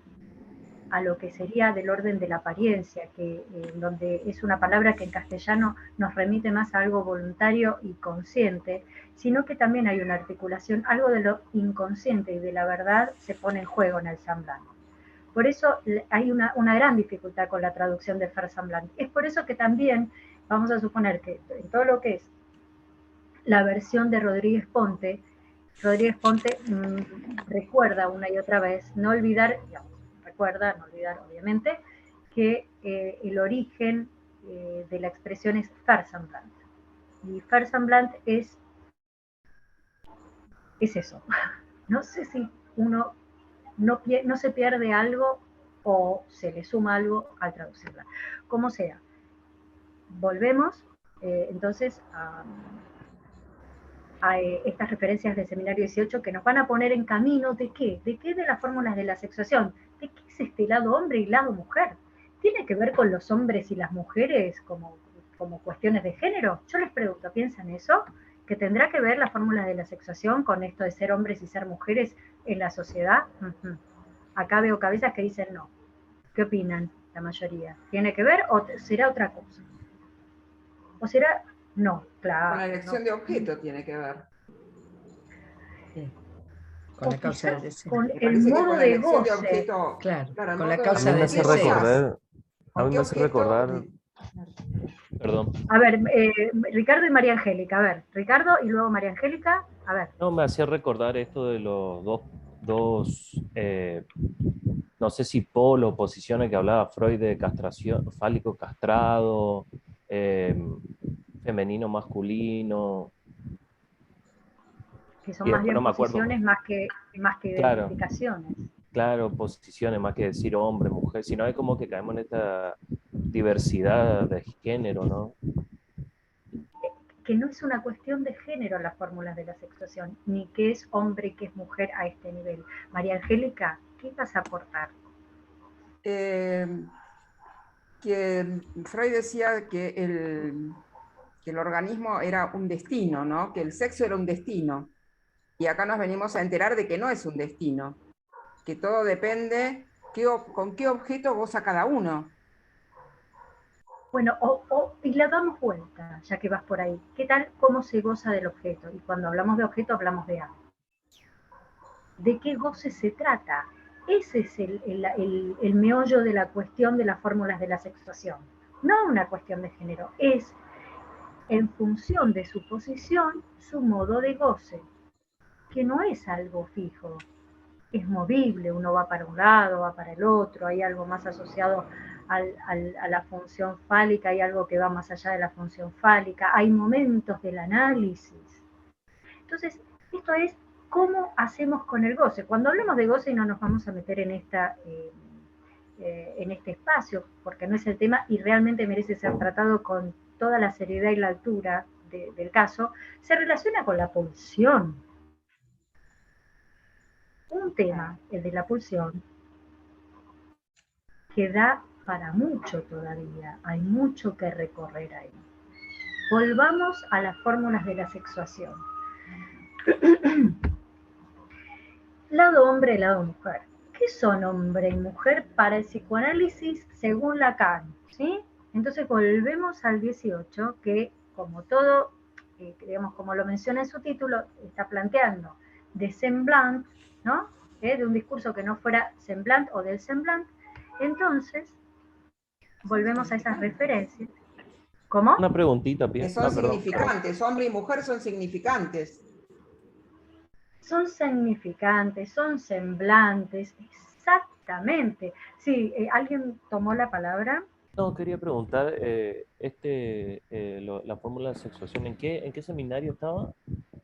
a lo que sería del orden de la apariencia, que donde es una palabra que en castellano nos remite más a algo voluntario y consciente, sino que también hay una articulación, algo de lo inconsciente y de la verdad se pone en juego en el semblant. Por eso hay una gran dificultad con la traducción de faire semblant. Es por eso que también vamos a suponer que en todo lo que es la versión de Rodríguez Ponte recuerda una y otra vez, no olvidar, digamos, no olvidar obviamente, que el origen de la expresión es faire semblant. Y faire semblant es eso. No sé si uno no se pierde algo o se le suma algo al traducirla. Como sea. Volvemos entonces a estas referencias del seminario 18 que nos van a poner en camino de qué, de las fórmulas de la sexuación, de qué es este lado hombre y lado mujer. ¿Tiene que ver con los hombres y las mujeres como cuestiones de género? Yo les pregunto, ¿piensan eso? ¿Que tendrá que ver las fórmulas de la sexuación con esto de ser hombres y ser mujeres en la sociedad? Acá veo cabezas que dicen no. ¿Qué opinan la mayoría? ¿Tiene que ver o será otra cosa? ¿O será? No, claro. Con la elección de objeto tiene que ver. Sí. Con la causa del deseo. Con el modo de goce. De objeto, claro, con la causa del deseo. A mí me hace recordar. Perdón. A ver, Ricardo y María Angélica. A ver, Ricardo y luego María Angélica. A ver. No, me hacía recordar esto de los dos no sé si polo o posiciones que hablaba Freud de castración, fálico castrado, femenino masculino. Que son más bien no posiciones más que claro, identificaciones. Claro, posiciones más que decir hombre, mujer, sino es como que caemos en esta diversidad de género, ¿no? Que no es una cuestión de género las fórmulas de la sexuación, ni que es hombre y que es mujer a este nivel. María Angélica, ¿qué vas a aportar? Que Freud decía que el organismo era un destino, ¿no? Que el sexo era un destino. Y acá nos venimos a enterar de que no es un destino, que todo depende con qué objeto goza cada uno. Bueno, y la damos vuelta, ya que vas por ahí. ¿Qué tal cómo se goza del objeto? Y cuando hablamos de objeto hablamos de algo. ¿De qué goce se trata? Ese es el meollo de la cuestión de las fórmulas de la sexuación. No una cuestión de género, es en función de su posición, su modo de goce, que no es algo fijo, es movible, uno va para un lado, va para el otro, hay algo más asociado a la función fálica, hay algo que va más allá de la función fálica, hay momentos del análisis. Entonces, esto es cómo hacemos con el goce. Cuando hablamos de goce no nos vamos a meter en este espacio, porque no es el tema y realmente merece ser tratado con toda la seriedad y la altura del caso, se relaciona con la pulsión. Un tema, el de la pulsión, que da para mucho todavía, hay mucho que recorrer ahí. Volvamos a las fórmulas de la sexuación. Lado hombre, lado mujer. ¿Qué son hombre y mujer para el psicoanálisis según Lacan? ¿Sí? Entonces volvemos al 18, que como todo, digamos, como lo menciona en su título, está planteando de semblant, ¿no? De un discurso que no fuera semblant o del semblant. Entonces, volvemos a esas referencias. ¿Cómo? Una preguntita, Que Pía. son Perdón. significantes, hombre y mujer son significantes. Son significantes, son semblantes, exactamente. Sí, ¿alguien tomó la palabra? No, quería preguntar, la fórmula de sexuación, ¿en qué seminario estaba?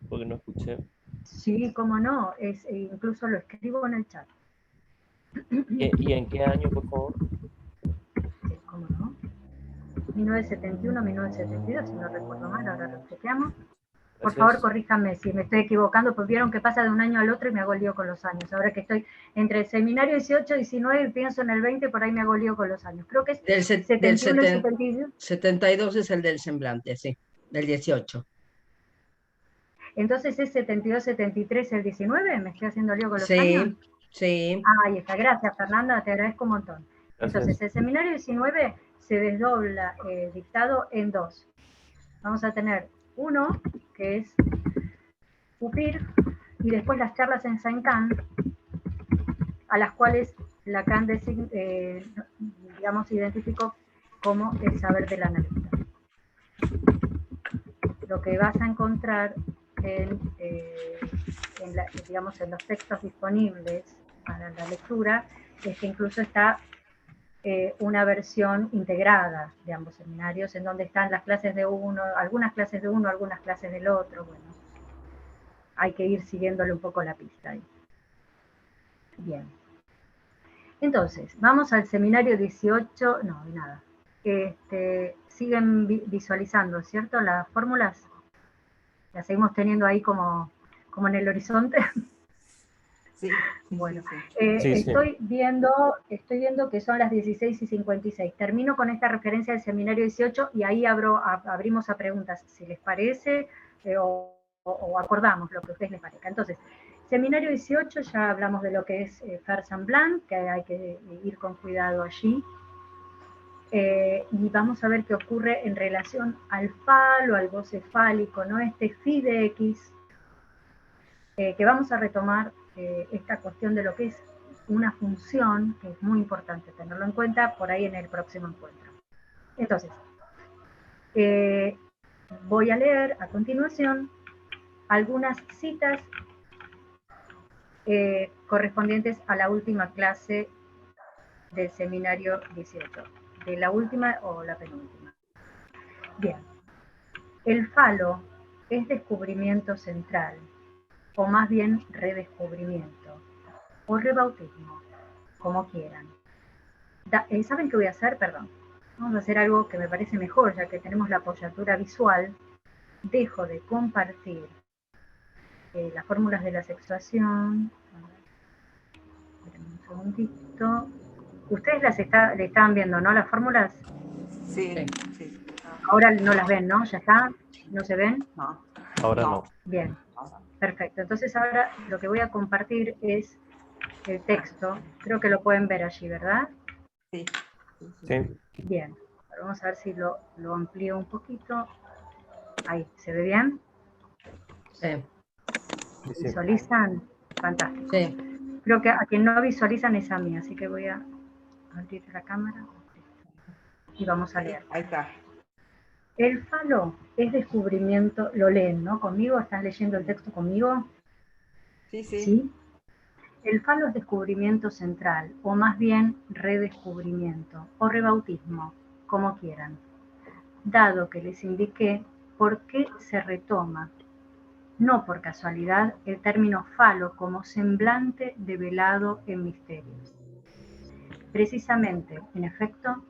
Porque no escuché. Sí, cómo no, incluso lo escribo en el chat. ¿Y en qué año, por favor? Sí, cómo no. 1971, 1972, si no recuerdo mal, ahora lo chequeamos. Por Gracias. favor, corríjanme si me estoy equivocando, porque vieron que pasa de un año al otro y me hago lío con los años. Ahora que estoy entre el seminario 18, 19 y pienso en el 20, por ahí me hago lío con los años. Creo que es Del 71 y 72. 72 es el del semblante, sí, del 18. Entonces es 72, 73 el 19, me estoy haciendo lío con los Sí, años. sí. Ahí está, gracias Fernanda, te agradezco un montón. Gracias. Entonces el seminario 19 se desdobla el dictado en dos. Vamos a tener uno, que es UPIR, y después las charlas en Saint-Can, a las cuales Lacan digamos, identificó como el saber del analista. Lo que vas a encontrar digamos, en los textos disponibles para la lectura es que incluso está una versión integrada de ambos seminarios, en donde están las clases de uno, algunas clases de uno, algunas clases del otro. Bueno, hay que ir siguiéndole un poco la pista ahí. Bien. Entonces, vamos al seminario 18, no, nada. Siguen visualizando, ¿cierto? Las fórmulas las seguimos teniendo ahí como en el horizonte. Sí. Bueno, Sí, sí. estoy viendo que son las 16:56. Termino con esta referencia del seminario 18 y ahí abrimos a preguntas, si les parece, o acordamos lo que a ustedes les parezca. Entonces, seminario 18, ya hablamos de lo que es faire semblant, que hay que ir con cuidado allí. Y vamos a ver qué ocurre en relación al falo, al goce fálico, ¿no? Este phi de x, que vamos a retomar esta cuestión de lo que es una función, que es muy importante tenerlo en cuenta por ahí en el próximo encuentro. Entonces, voy a leer a continuación algunas citas correspondientes a la última clase del seminario 18, de la última o la penúltima. Bien, el falo es descubrimiento central, o más bien redescubrimiento, o rebautismo, como quieran. ¿Saben qué voy a hacer? Perdón. Vamos a hacer algo que me parece mejor, ya que tenemos la apoyatura visual. Dejo de compartir las fórmulas de la sexuación. Esperen un segundito. Ustedes le estaban viendo, ¿no? Las fórmulas. Sí, sí. Ahora no las ven, ¿no? ¿Ya está? ¿No se ven? No. Ahora no. Bien, perfecto. Entonces ahora lo que voy a compartir es el texto. Creo que lo pueden ver allí, ¿verdad? Sí. Sí. Bien. Ahora vamos a ver si lo amplío un poquito. Ahí, ¿se ve bien? Sí. Sí. ¿Visualizan? Fantástico. Sí. Creo que a quien no visualizan es a mí, así que voy a abrir la cámara y vamos a leer. Ahí está. El falo es descubrimiento, lo leen, ¿no? ¿Conmigo? ¿Estás leyendo el texto conmigo? Sí, sí. ¿Sí? El falo es descubrimiento central, o más bien redescubrimiento, o rebautismo, como quieran, dado que les indiqué por qué se retoma, no por casualidad, el término falo como semblante develado en misterios. Precisamente, en efecto,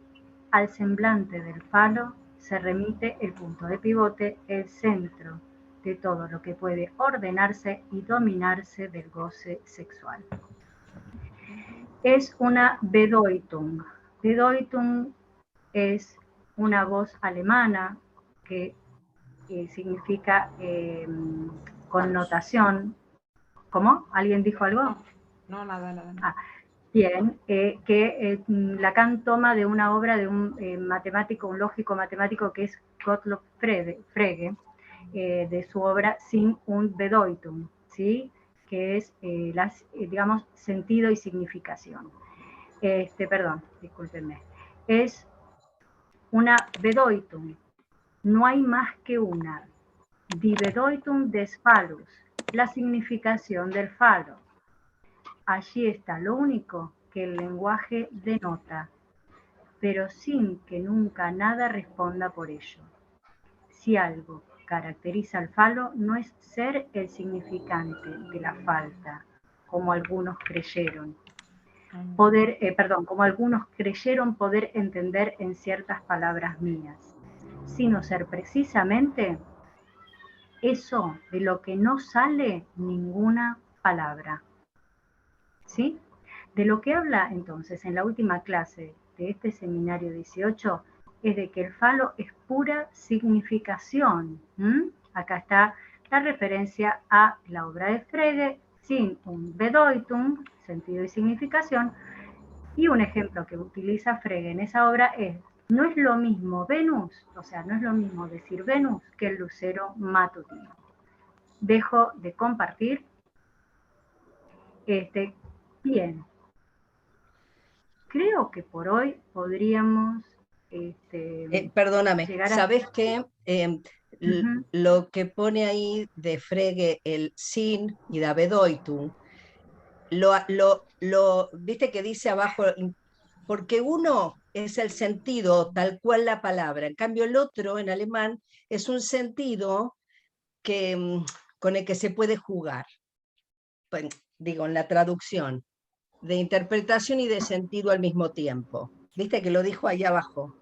al semblante del falo se remite el punto de pivote, el centro de todo lo que puede ordenarse y dominarse del goce sexual. Es una Bedeutung. Bedeutung es una voz alemana que significa connotación. ¿Cómo? ¿Alguien dijo algo? No, nada. Ah, bien, que Lacan toma de una obra de un matemático, un lógico matemático que es Gottlob Frege, de su obra Sinn und Bedeutung, ¿sí? Que es, digamos, sentido y significación. Perdón, discúlpenme. Es una Bedeutung, no hay más que una. Die Bedeutung des Phalus, la significación del falo. Allí está lo único que el lenguaje denota, pero sin que nunca nada responda por ello. Si algo caracteriza al falo, no es ser el significante de la falta, como algunos creyeron. Como algunos creyeron poder entender en ciertas palabras mías, sino ser precisamente eso de lo que no sale ninguna palabra. ¿Sí? De lo que habla entonces en la última clase de este seminario 18 es de que el falo es pura significación. Acá está la referencia a la obra de Frege sin un Bedeutung, sentido y significación, y un ejemplo que utiliza Frege en esa obra es: no es lo mismo Venus, o sea, no es lo mismo decir Venus que el lucero matutino. Dejo de compartir. Bien. Creo que por hoy podríamos perdóname, llegar a... ¿sabes qué? Lo que pone ahí de Frege, el sin y da Bedeutung, viste que dice abajo, porque uno es el sentido tal cual la palabra, en cambio el otro en alemán es un sentido con el que se puede jugar, digo, en la traducción, de interpretación y de sentido al mismo tiempo. Viste que lo dijo ahí abajo.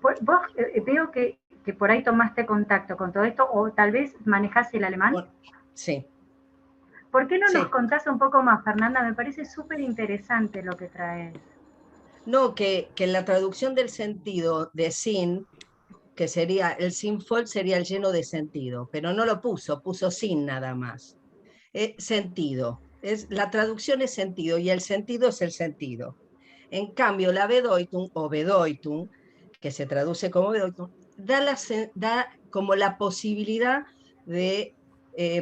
Vos veo que por ahí tomaste contacto con todo esto, o tal vez manejás el alemán. Bueno, sí. ¿Por qué no nos contás un poco más, Fernanda? Me parece súper interesante lo que traes. No, que la traducción del sentido de sin, que sería el sinnvoll, sería el lleno de sentido, pero no lo puso sin nada más. Sentido. La traducción es sentido y el sentido es el sentido. En cambio, la Bedeutung o Bedeutung, que se traduce como Bedeutung, da como la posibilidad de,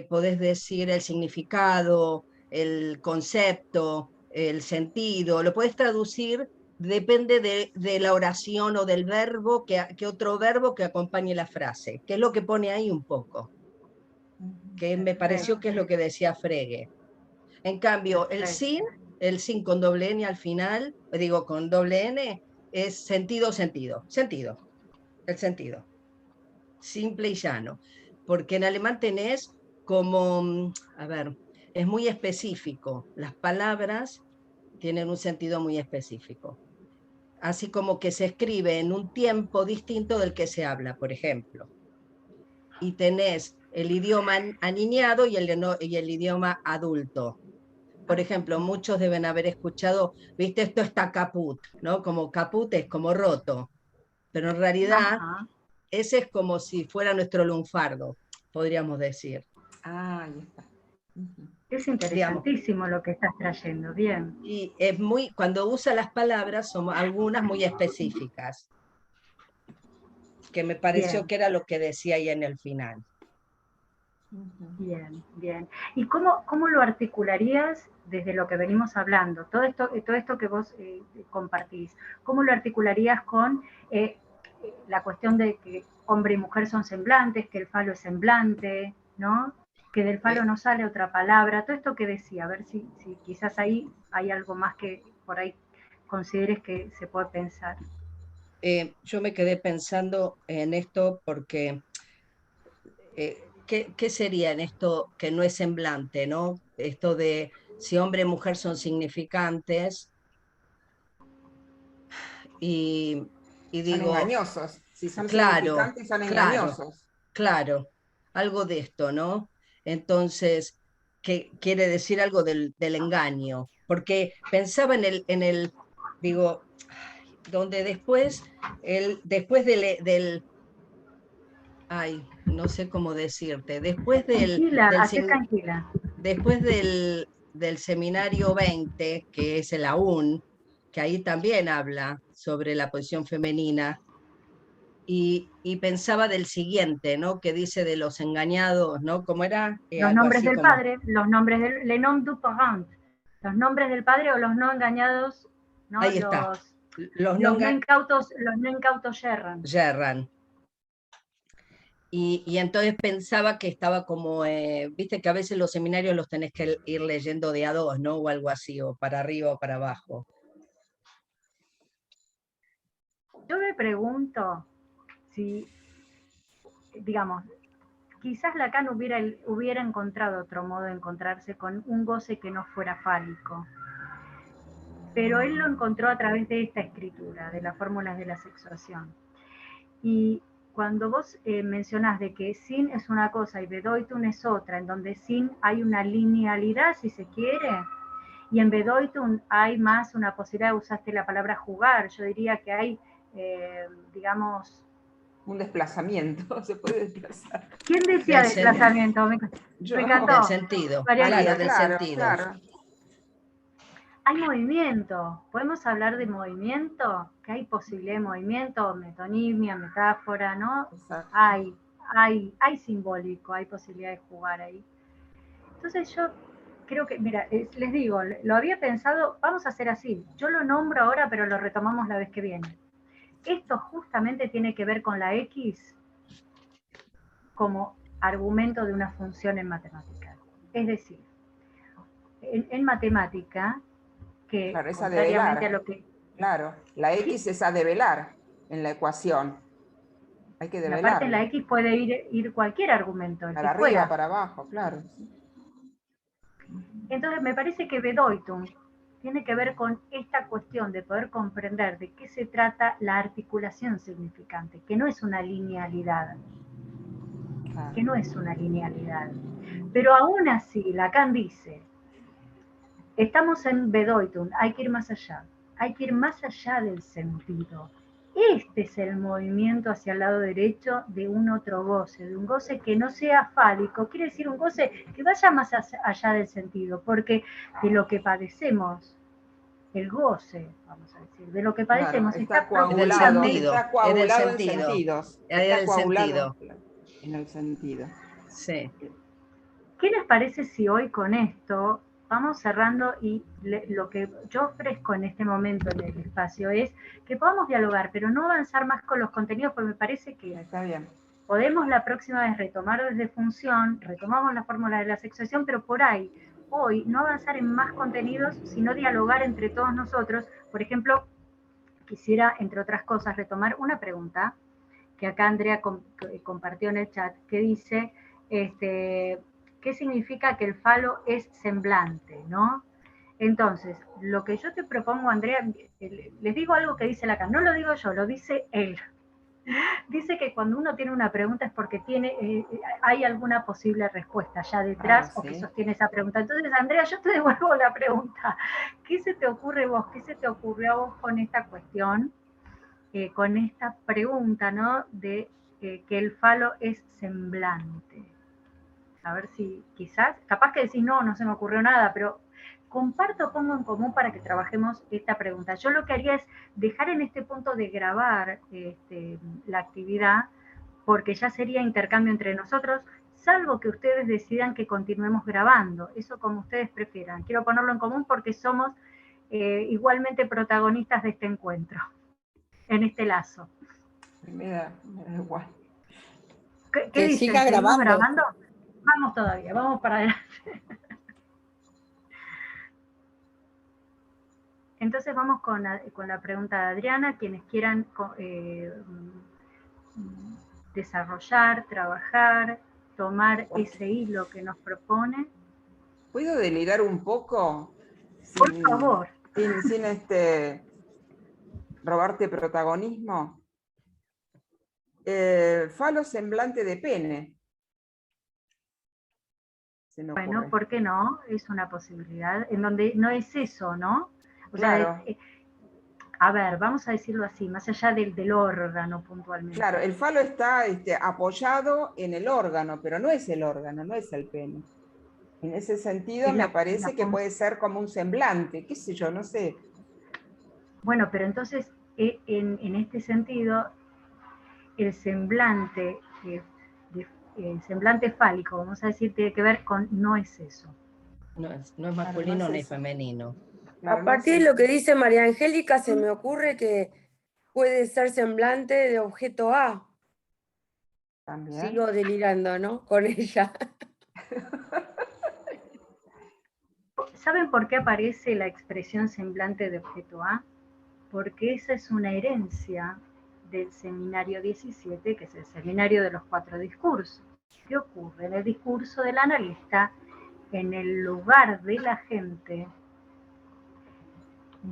podés decir, el significado, el concepto, el sentido, lo podés traducir, depende de la oración o del verbo, que otro verbo que acompañe la frase, que es lo que pone ahí un poco, que me pareció que es lo que decía Frege. En cambio, el sin con doble N al final, digo con doble N, es sentido, el sentido. Simple y llano. Porque en alemán tenés como, a ver, es muy específico. Las palabras tienen un sentido muy específico. Así como que se escribe en un tiempo distinto del que se habla, por ejemplo. Y tenés el idioma aniñado y el idioma adulto. Por ejemplo, muchos deben haber escuchado, viste, esto está caput, ¿no? Como caput es como roto, pero en realidad ese es como si fuera nuestro lunfardo, podríamos decir. Ahí está. Es interesantísimo, digamos, lo que estás trayendo, bien. Y es muy, cuando usa las palabras, son algunas muy específicas, que me pareció bien, que era lo que decía ahí en el final. Bien, bien. ¿Y cómo lo articularías desde lo que venimos hablando? Todo esto que vos compartís, ¿cómo lo articularías con la cuestión de que hombre y mujer son semblantes, que el falo es semblante, ¿no? Que del falo no sale otra palabra, todo esto que decía, a ver si quizás ahí hay algo más que por ahí consideres que se puede pensar. Yo me quedé pensando en esto porque... ¿qué sería en esto que no es semblante, ¿no? Esto de si hombre y mujer son significantes y digo... Son engañosos. Si son claro, significantes, son engañosos. Claro, algo de esto, ¿no? Entonces, ¿qué quiere decir algo del engaño? Porque pensaba en el digo, donde después del ay, no sé cómo decirte, después tranquila. Después del seminario 20, que es el AUN, que ahí también habla sobre la posición femenina, y pensaba del siguiente, ¿no? Que dice de los engañados, ¿no? ¿Cómo era? Los nombres del padre, los nombres del le nom du parent, los nombres del padre o los no engañados, ¿no? Ahí está. Los no incautos yerran. Yerran. Y entonces pensaba que estaba como, viste que a veces los seminarios los tenés que ir leyendo de a dos, ¿no? O algo así, o para arriba o para abajo. Yo me pregunto si, digamos, quizás Lacan hubiera encontrado otro modo de encontrarse con un goce que no fuera fálico, pero él lo encontró a través de esta escritura, de las fórmulas de la sexuación. Y cuando vos mencionás de que sin es una cosa y Bedoitun es otra, en donde sin hay una linealidad, si se quiere, y en Bedoitun hay más una posibilidad, usaste la palabra jugar, yo diría que hay, digamos... Un desplazamiento, se puede desplazar. ¿Quién decía desplazamiento? Me encantó. Del sentido, María, del sentido. Claro. Hay movimiento, podemos hablar de movimiento, que hay posibilidad de movimiento, metonimia, metáfora, ¿no? Exacto. Hay simbólico, hay posibilidad de jugar ahí. Entonces yo creo que, mira, les digo, lo había pensado, vamos a hacer así, yo lo nombro ahora, pero lo retomamos la vez que viene. Esto justamente tiene que ver con la X como argumento de una función en matemática. Es decir, en matemática, que claro, es a contrariamente develar. a lo que... Claro, la X es a develar en la ecuación. Hay que develar. Aparte en la X puede ir cualquier argumento. Para arriba, para abajo, claro. Entonces me parece que Bedoitun tiene que ver con esta cuestión de poder comprender de qué se trata la articulación significante, que no es una linealidad. Claro. Que no es una linealidad. Pero aún así, Lacan dice, estamos en Bedoitun, hay que ir más allá. Hay que ir más allá del sentido. Este es el movimiento hacia el lado derecho de un otro goce, de un goce que no sea fálico, quiere decir un goce que vaya más allá del sentido, porque de lo que padecemos, el goce, vamos a decir, de lo que padecemos claro, está coagulado, está coagulado en sentidos. Está coagulado en el sentido. Sí. ¿Qué les parece si hoy con esto vamos cerrando y lo que yo ofrezco en este momento en el espacio es que podamos dialogar, pero no avanzar más con los contenidos, porque me parece que está bien. Podemos la próxima vez retomar desde función, retomamos la fórmula de la sexuación, pero por ahí, hoy, no avanzar en más contenidos, sino dialogar entre todos nosotros. Por ejemplo, quisiera, entre otras cosas, retomar una pregunta que acá Andrea compartió en el chat, que dice, ¿qué significa que el falo es semblante, no? Entonces, lo que yo te propongo, Andrea, les digo algo que dice Lacan, no lo digo yo, lo dice él. Dice que cuando uno tiene una pregunta es porque hay alguna posible respuesta ya detrás o que sostiene esa pregunta. Entonces, Andrea, yo te devuelvo la pregunta. ¿Qué se te ocurre vos? ¿Qué se te ocurrió a vos con esta cuestión? Con esta pregunta, ¿no? De que el falo es semblante. A ver si quizás, capaz que decís, no se me ocurrió nada, pero comparto, pongo en común para que trabajemos esta pregunta. Yo lo que haría es dejar en este punto de grabar la actividad, porque ya sería intercambio entre nosotros, salvo que ustedes decidan que continuemos grabando, eso como ustedes prefieran. Quiero ponerlo en común porque somos igualmente protagonistas de este encuentro, en este lazo. Me da igual. ¿Qué dicen? Siga grabando. ¿Grabando? Vamos todavía, vamos para adelante. Entonces vamos con la pregunta de Adriana, quienes quieran desarrollar, trabajar, tomar ese hilo que nos propone. ¿Puedo delirar un poco? Por favor. Sin robarte protagonismo. Falo semblante de pene. Bueno, ¿por qué no? Es una posibilidad, en donde no es eso, ¿no? O claro. sea, a ver, vamos a decirlo así, más allá del órgano puntualmente. Claro, el falo está apoyado en el órgano, pero no es el órgano, no es el pene. En ese sentido me parece que puede ser como un semblante, qué sé yo, no sé. Bueno, pero entonces, en este sentido, el semblante fálico, vamos a decir, tiene que ver con no es eso. No es masculino ni femenino. Claro, A partir de lo que dice María Angélica, se me ocurre que puede ser semblante de objeto A. también. Sigo delirando, ¿no? Con ella. ¿Saben por qué aparece la expresión semblante de objeto A? Porque esa es una herencia del seminario 17, que es el seminario de los 4 discursos. ¿Qué ocurre? En el discurso del analista, en el lugar de la gente,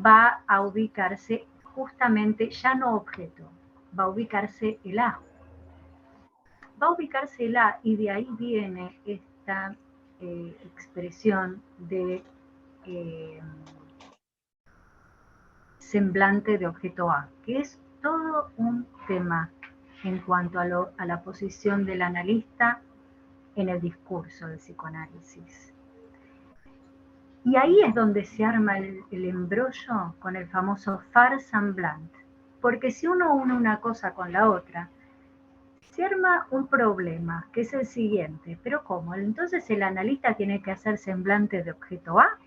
va a ubicarse justamente, ya no objeto, va a ubicarse el A. Va a ubicarse el A y de ahí viene esta expresión de semblante de objeto A, que es todo un tema en cuanto a la posición del analista en el discurso del psicoanálisis. Y ahí es donde se arma el embrollo con el famoso far semblant, porque si uno une una cosa con la otra, se arma un problema, que es el siguiente. ¿Pero cómo? Entonces el analista tiene que hacer semblante de objeto A.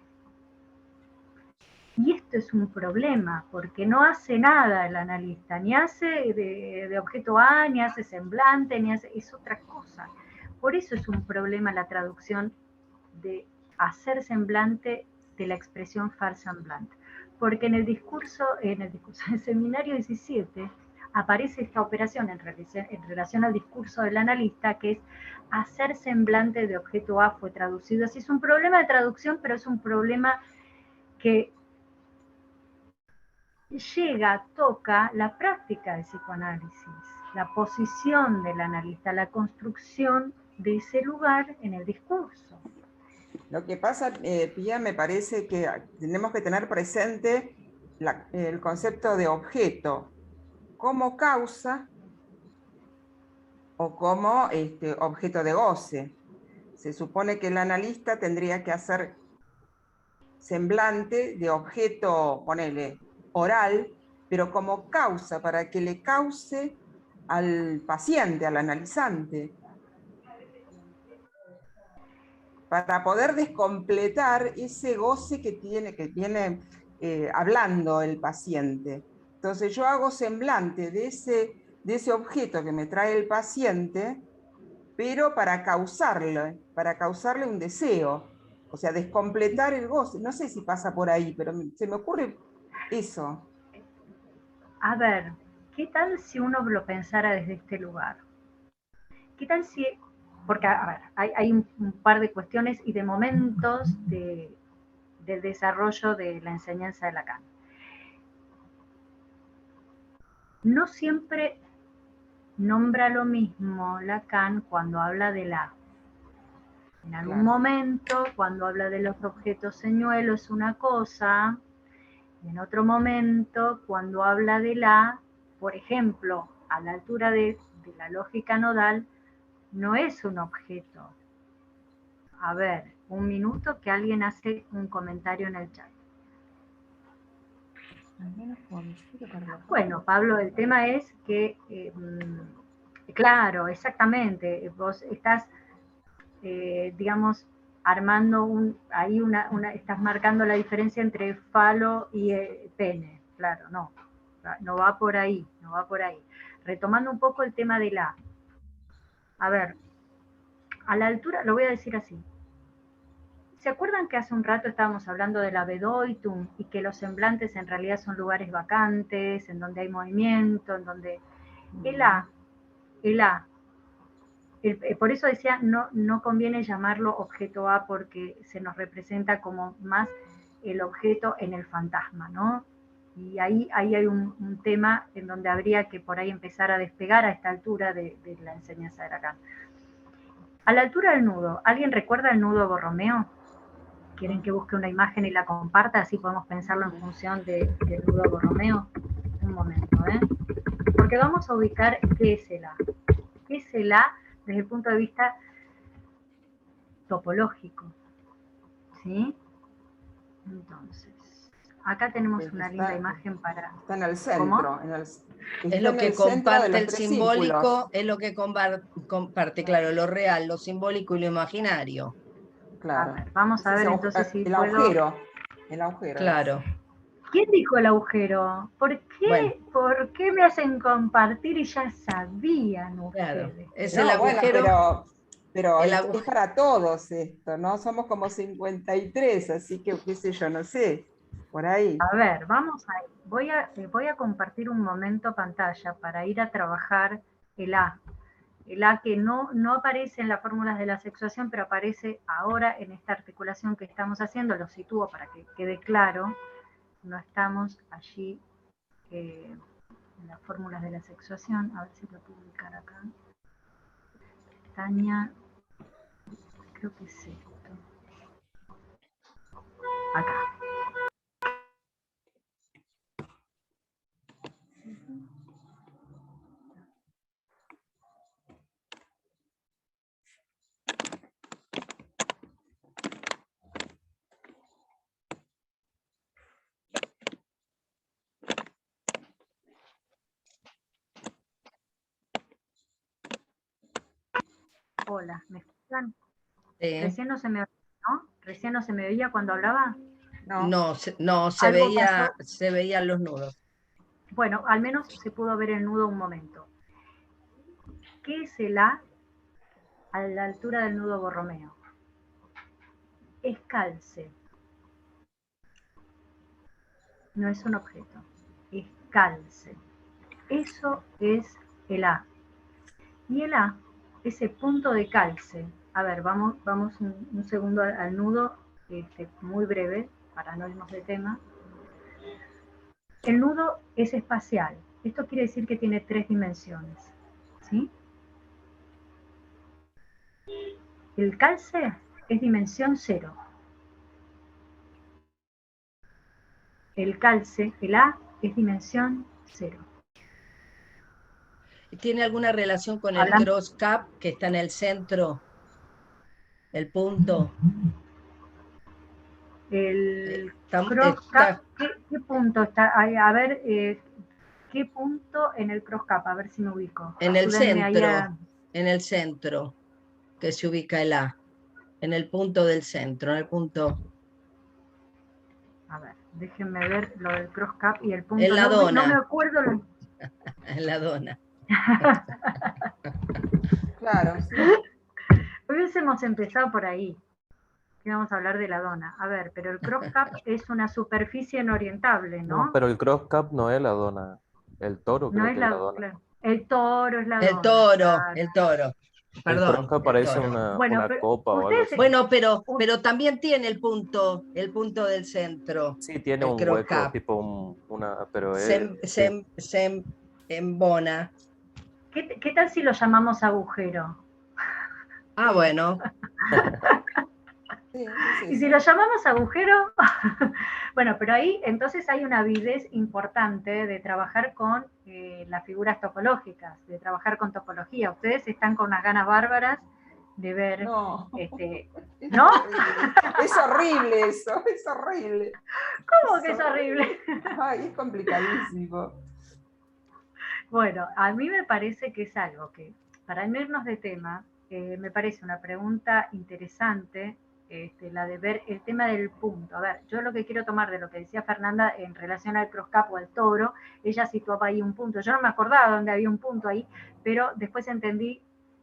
Y esto es un problema, porque no hace nada el analista, ni hace de objeto A, ni hace semblante, ni hace, es otra cosa. Por eso es un problema la traducción de hacer semblante de la expresión far semblant. Porque en el seminario 17, aparece esta operación en relación al discurso del analista, que es hacer semblante de objeto A, fue traducido así. Es un problema de traducción, pero es un problema que toca la práctica del psicoanálisis, la posición del analista, la construcción de ese lugar en el discurso. Lo que pasa, Pía, me parece que tenemos que tener presente el concepto de objeto como causa o como objeto de goce. Se supone que el analista tendría que hacer semblante de objeto, ponele, oral, pero como causa, para que le cause al paciente, al analizante, para poder descompletar ese goce que tiene hablando el paciente. Entonces yo hago semblante de ese objeto que me trae el paciente, pero para causarle un deseo, o sea, descompletar el goce. No sé si pasa por ahí, pero se me ocurre eso. A ver, ¿qué tal si uno lo pensara desde este lugar? ¿Qué tal si, porque a ver, hay un par de cuestiones y de momentos del desarrollo de la enseñanza de Lacan. No siempre nombra lo mismo Lacan cuando habla de la. En algún momento, cuando habla de los objetos señuelo es una cosa, y en otro momento, cuando habla de la, por ejemplo, a la altura de la lógica nodal, no es un objeto. A ver, un minuto que alguien hace un comentario en el chat. Bueno, Pablo, el tema es que, claro, exactamente, vos estás, digamos, armando ahí estás marcando la diferencia entre falo y pene. Claro, no va por ahí, no va por ahí. Retomando un poco el tema de la. A ver, a la altura, lo voy a decir así. ¿Se acuerdan que hace un rato estábamos hablando de la Bedeutung y que los semblantes en realidad son lugares vacantes, en donde hay movimiento, en donde por eso decía, no conviene llamarlo objeto A porque se nos representa como más el objeto en el fantasma, ¿no? Y ahí hay un tema en donde habría que por ahí empezar a despegar a esta altura de la enseñanza de Lacan. A la altura del nudo, ¿alguien recuerda el nudo Borromeo? ¿Quieren que busque una imagen y la comparta? Así podemos pensarlo en función del nudo Borromeo. Un momento, ¿eh? Porque vamos a ubicar qué es el A. ¿Qué es el A desde el punto de vista topológico? ¿Sí? Entonces, acá tenemos una linda imagen para... Está en el centro. Es lo que comparte el simbólico, es lo que comparte, claro, lo real, lo simbólico y lo imaginario. Claro. A ver, vamos a ver entonces si el puedo... agujero el agujero. Claro. ¿Quién dijo el agujero? ¿Por qué, Bueno. ¿por qué me hacen compartir y ya sabían Claro, ustedes? es No, el bueno, agujero. pero el es para todos esto, ¿no? Somos como 53, así que qué sé yo, no sé, por ahí. A ver, vamos a voy a compartir un momento pantalla para ir a trabajar el A. El A que no aparece en las fórmulas de la sexuación, pero aparece ahora en esta articulación que estamos haciendo. Lo sitúo para que quede claro. No estamos allí en las fórmulas de la sexuación. A ver si lo puedo ubicar acá. Pestaña, creo que es esto. Acá. Hola, ¿me escuchan? Sí. Recién no se me oía, ¿no? Recién no se me oía cuando hablaba. No, se Algo pasó. veían los nudos. Bueno, al menos se pudo ver el nudo un momento. ¿Qué es el A la altura del nudo Borromeo? Es calce. No es un objeto, es calce. Eso es el A. Y el A, ese punto de calce. A ver, vamos un segundo al nudo, muy breve, para no irnos de tema. El nudo es espacial. Esto quiere decir que tiene 3 dimensiones. ¿Sí? El calce es dimensión 0. El calce, el A, es dimensión 0. ¿Tiene alguna relación con el Hablando. cross cap que está en el centro? El punto. El cross cap, ¿qué punto está? A ver, ¿qué punto en el cross cap? A ver si me ubico. En el Ayúdenme ahí centro, en el centro, que se ubica el A. En el punto del centro, en el punto. A ver, déjenme ver lo del cross cap y el punto. En la dona. No me acuerdo. En la dona. Claro, sí. Hubiésemos empezado por ahí. Que vamos a hablar de la dona. A ver, pero el cross cap es una superficie no orientable, ¿no? No, pero el cross cap no es la dona. El toro No creo es que es la la, dona. claro. El toro es la El dona. toro, Claro. el toro. El Perdón. cross cap el parece toro. Bueno, una copa o algo así. Bueno, pero también tiene el punto del centro. Sí, tiene el un cross hueco, cap. tipo pero Se embona. ¿Qué tal si lo llamamos agujero? Ah, bueno. Sí, y si lo llamamos agujero, bueno, pero ahí entonces hay una avidez importante de trabajar con las figuras topológicas, de trabajar con topología. Ustedes están con unas ganas bárbaras de ver... No. ¿No? Es horrible eso, es horrible. ¿Cómo que es horrible? Ay, es complicadísimo. Bueno, a mí me parece que es algo que, para no irnos de tema, me parece una pregunta interesante, la de ver el tema del punto. A ver, yo lo que quiero tomar de lo que decía Fernanda en relación al cross cap o al toro, ella situaba ahí un punto. Yo no me acordaba dónde había un punto ahí, pero después entendí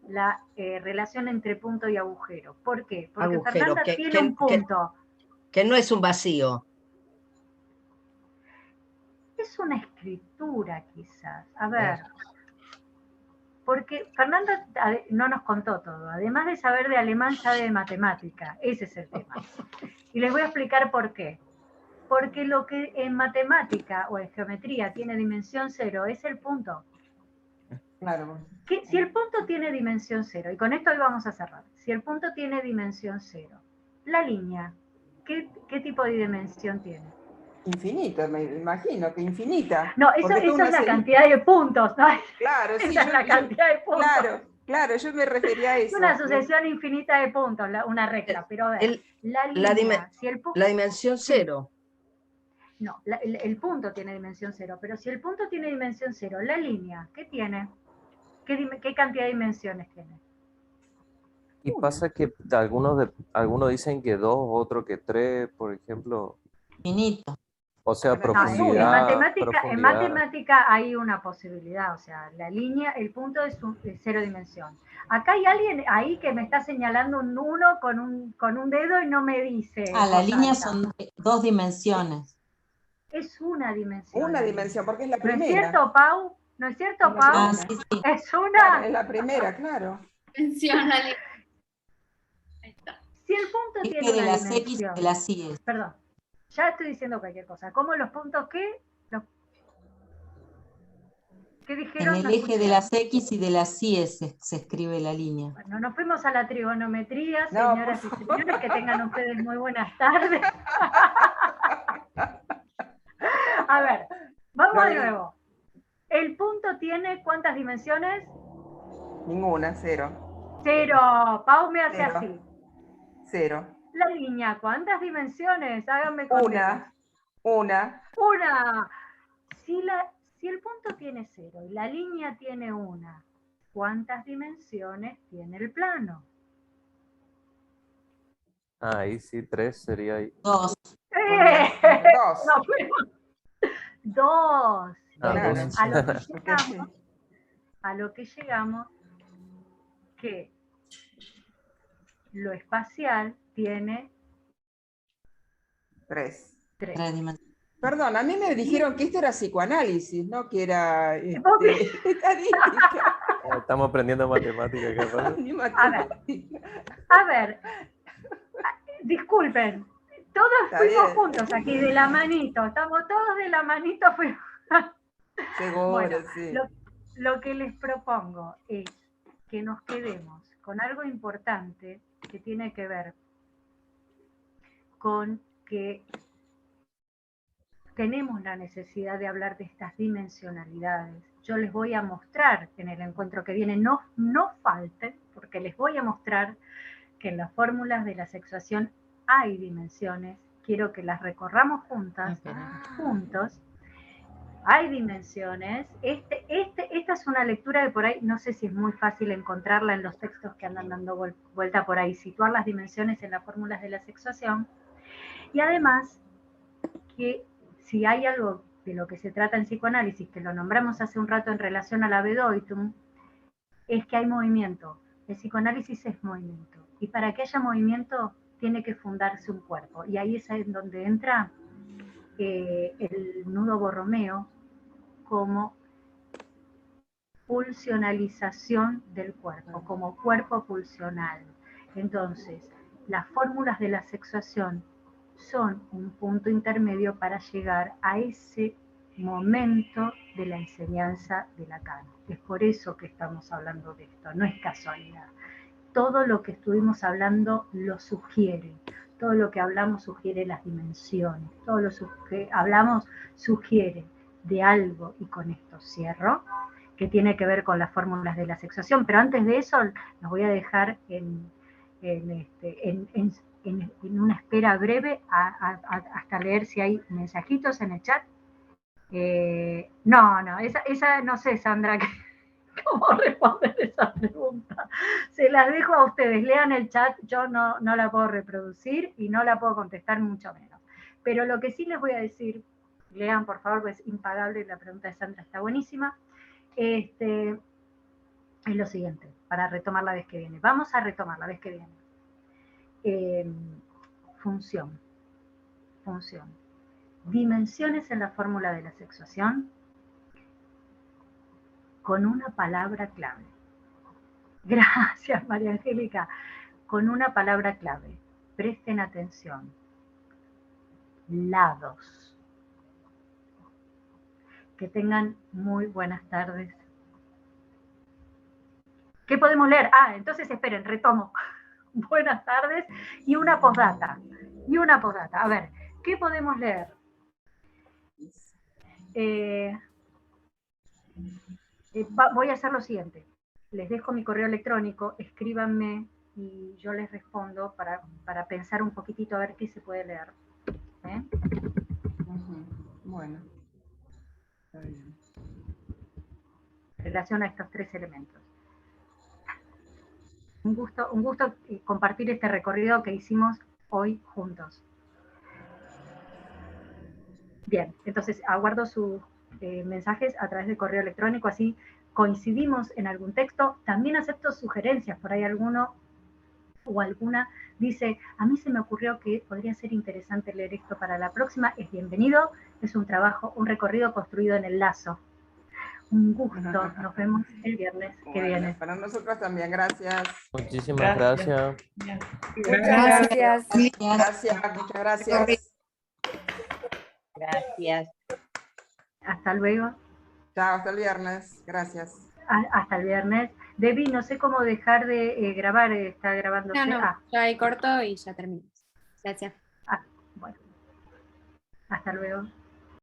la relación entre punto y agujero. ¿Por qué? Porque Agujero, Fernanda tiene un punto. Que no es un vacío. Es una escritura quizás. A ver, porque Fernanda no nos contó todo. Además de saber de alemán, sabe de matemática. Ese es el tema. Y les voy a explicar por qué. Porque lo que en matemática o en geometría tiene dimensión 0 es el punto. Claro. Si el punto tiene dimensión 0, y con esto hoy vamos a cerrar, si el punto tiene dimensión 0, la línea, ¿qué tipo de dimensión tiene? Infinita, me imagino que infinita. No, eso es la cantidad de puntos, ¿no? Claro, sí. Esa es la cantidad de puntos. Claro, yo me refería a eso. Es una sucesión infinita de puntos, una recta, pero a ver, la dimensión 0. No, el punto tiene dimensión 0, pero si el punto tiene dimensión 0, la línea, ¿qué tiene? ¿Qué cantidad de dimensiones tiene? Y pasa que algunos dicen que 2, otros que 3, por ejemplo. Infinito. O sea, No, profundidad. En matemática hay una posibilidad, o sea, la línea, el punto es cero dimensión. Acá hay alguien ahí que me está señalando un 1 con un dedo y no me dice. La línea son 2 dimensiones. Es una dimensión. Una dimensión, porque es la ¿No primera. es cierto, Pau? ¿No es cierto, Pau? Ah, sí, sí. Es una. Claro, es la primera, claro. Menciona. Ahí está. Si el punto Eje tiene de una las dimensión. X y de las Y. Perdón, ya estoy diciendo cualquier cosa. ¿Cómo los puntos qué? ¿Qué dijeron? En el No eje de escuché. las X y de las Y se escribe la línea. Bueno, nos fuimos a la trigonometría, No, señoras y señores, que tengan ustedes muy buenas tardes. A ver, vamos de nuevo. ¿El punto tiene cuántas dimensiones? Ninguna, 0. 0. Pau me hace Cero. así. 0. La línea, ¿cuántas dimensiones? Háganme contar. Una. Si el punto tiene 0 y la línea tiene 1, ¿cuántas dimensiones tiene el plano? Ahí sí, 3 sería ahí. 2. 2. No, dos. Claro. A lo que llegamos, que lo espacial tiene 3. 3 dimensiones. Perdón, a mí me dijeron que esto era psicoanálisis, no que era estadística. Estamos aprendiendo matemática acá. Ni matemática. A ver, disculpen, todos fuimos juntos aquí de la manito, estamos todos de la manito. Seguro, bueno, sí. Lo que les propongo es que nos quedemos con algo importante que tiene que ver con que tenemos la necesidad de hablar de estas dimensionalidades. Yo les voy a mostrar en el encuentro que viene, no falten, porque les voy a mostrar que en las fórmulas de la sexuación hay dimensiones. Quiero que las recorramos juntos. Hay dimensiones. Esta es una lectura que por ahí, no sé si es muy fácil encontrarla en los textos que andan dando vuelta por ahí, situar las dimensiones en las fórmulas de la sexuación. Y además, que si hay algo de lo que se trata en psicoanálisis, que lo nombramos hace un rato en relación a la Bedoitum, es que hay movimiento. El psicoanálisis es movimiento. Y para que haya movimiento, tiene que fundarse un cuerpo. Y ahí es donde entra el nudo Borromeo como pulsionalización del cuerpo, como cuerpo pulsional. Entonces, las fórmulas de la sexuación son un punto intermedio para llegar a ese momento de la enseñanza de Lacan. Es por eso que estamos hablando de esto, no es casualidad. Todo lo que estuvimos hablando lo sugiere, todo lo que hablamos sugiere las dimensiones, todo lo que hablamos sugiere de algo, y con esto cierro, que tiene que ver con las fórmulas de la sexuación, pero antes de eso los voy a dejar en una espera breve hasta leer si hay mensajitos en el chat. Esa no sé, Sandra, cómo responder esa pregunta. Se las dejo a ustedes, lean el chat, yo no la puedo reproducir y no la puedo contestar mucho menos. Pero lo que sí les voy a decir, lean por favor, pues es impagable, la pregunta de Sandra está buenísima, es lo siguiente, para retomar la vez que viene. Vamos a retomar la vez que viene. Función. Dimensiones en la fórmula de la sexuación con una palabra clave. Gracias, María Angélica. Con una palabra clave. Presten atención. Lados. Que tengan muy buenas tardes. ¿Qué podemos leer? Entonces esperen, retomo. Buenas tardes y una postdata. A ver, ¿qué podemos leer? Voy a hacer lo siguiente. Les dejo mi correo electrónico, escríbanme y yo les respondo para pensar un poquitito a ver qué se puede leer. Bueno, está bien. En relación a estos 3 elementos. Un gusto compartir este recorrido que hicimos hoy juntos. Bien, entonces aguardo sus mensajes a través de correo electrónico, así coincidimos en algún texto. También acepto sugerencias, por ahí alguno o alguna dice, a mí se me ocurrió que podría ser interesante leer esto para la próxima, es bienvenido, es un trabajo, un recorrido construido en el lazo. Un gusto, nos vemos el viernes que viene. Para nosotros también, gracias. Muchísimas gracias. Muchas gracias. Gracias, muchas gracias. Gracias. Hasta luego. Chao, hasta el viernes. Gracias. Hasta el viernes. Debbie, no sé cómo dejar de grabar, está grabándose. No, ya ahí corto y ya termino. Gracias. Bueno. Hasta luego.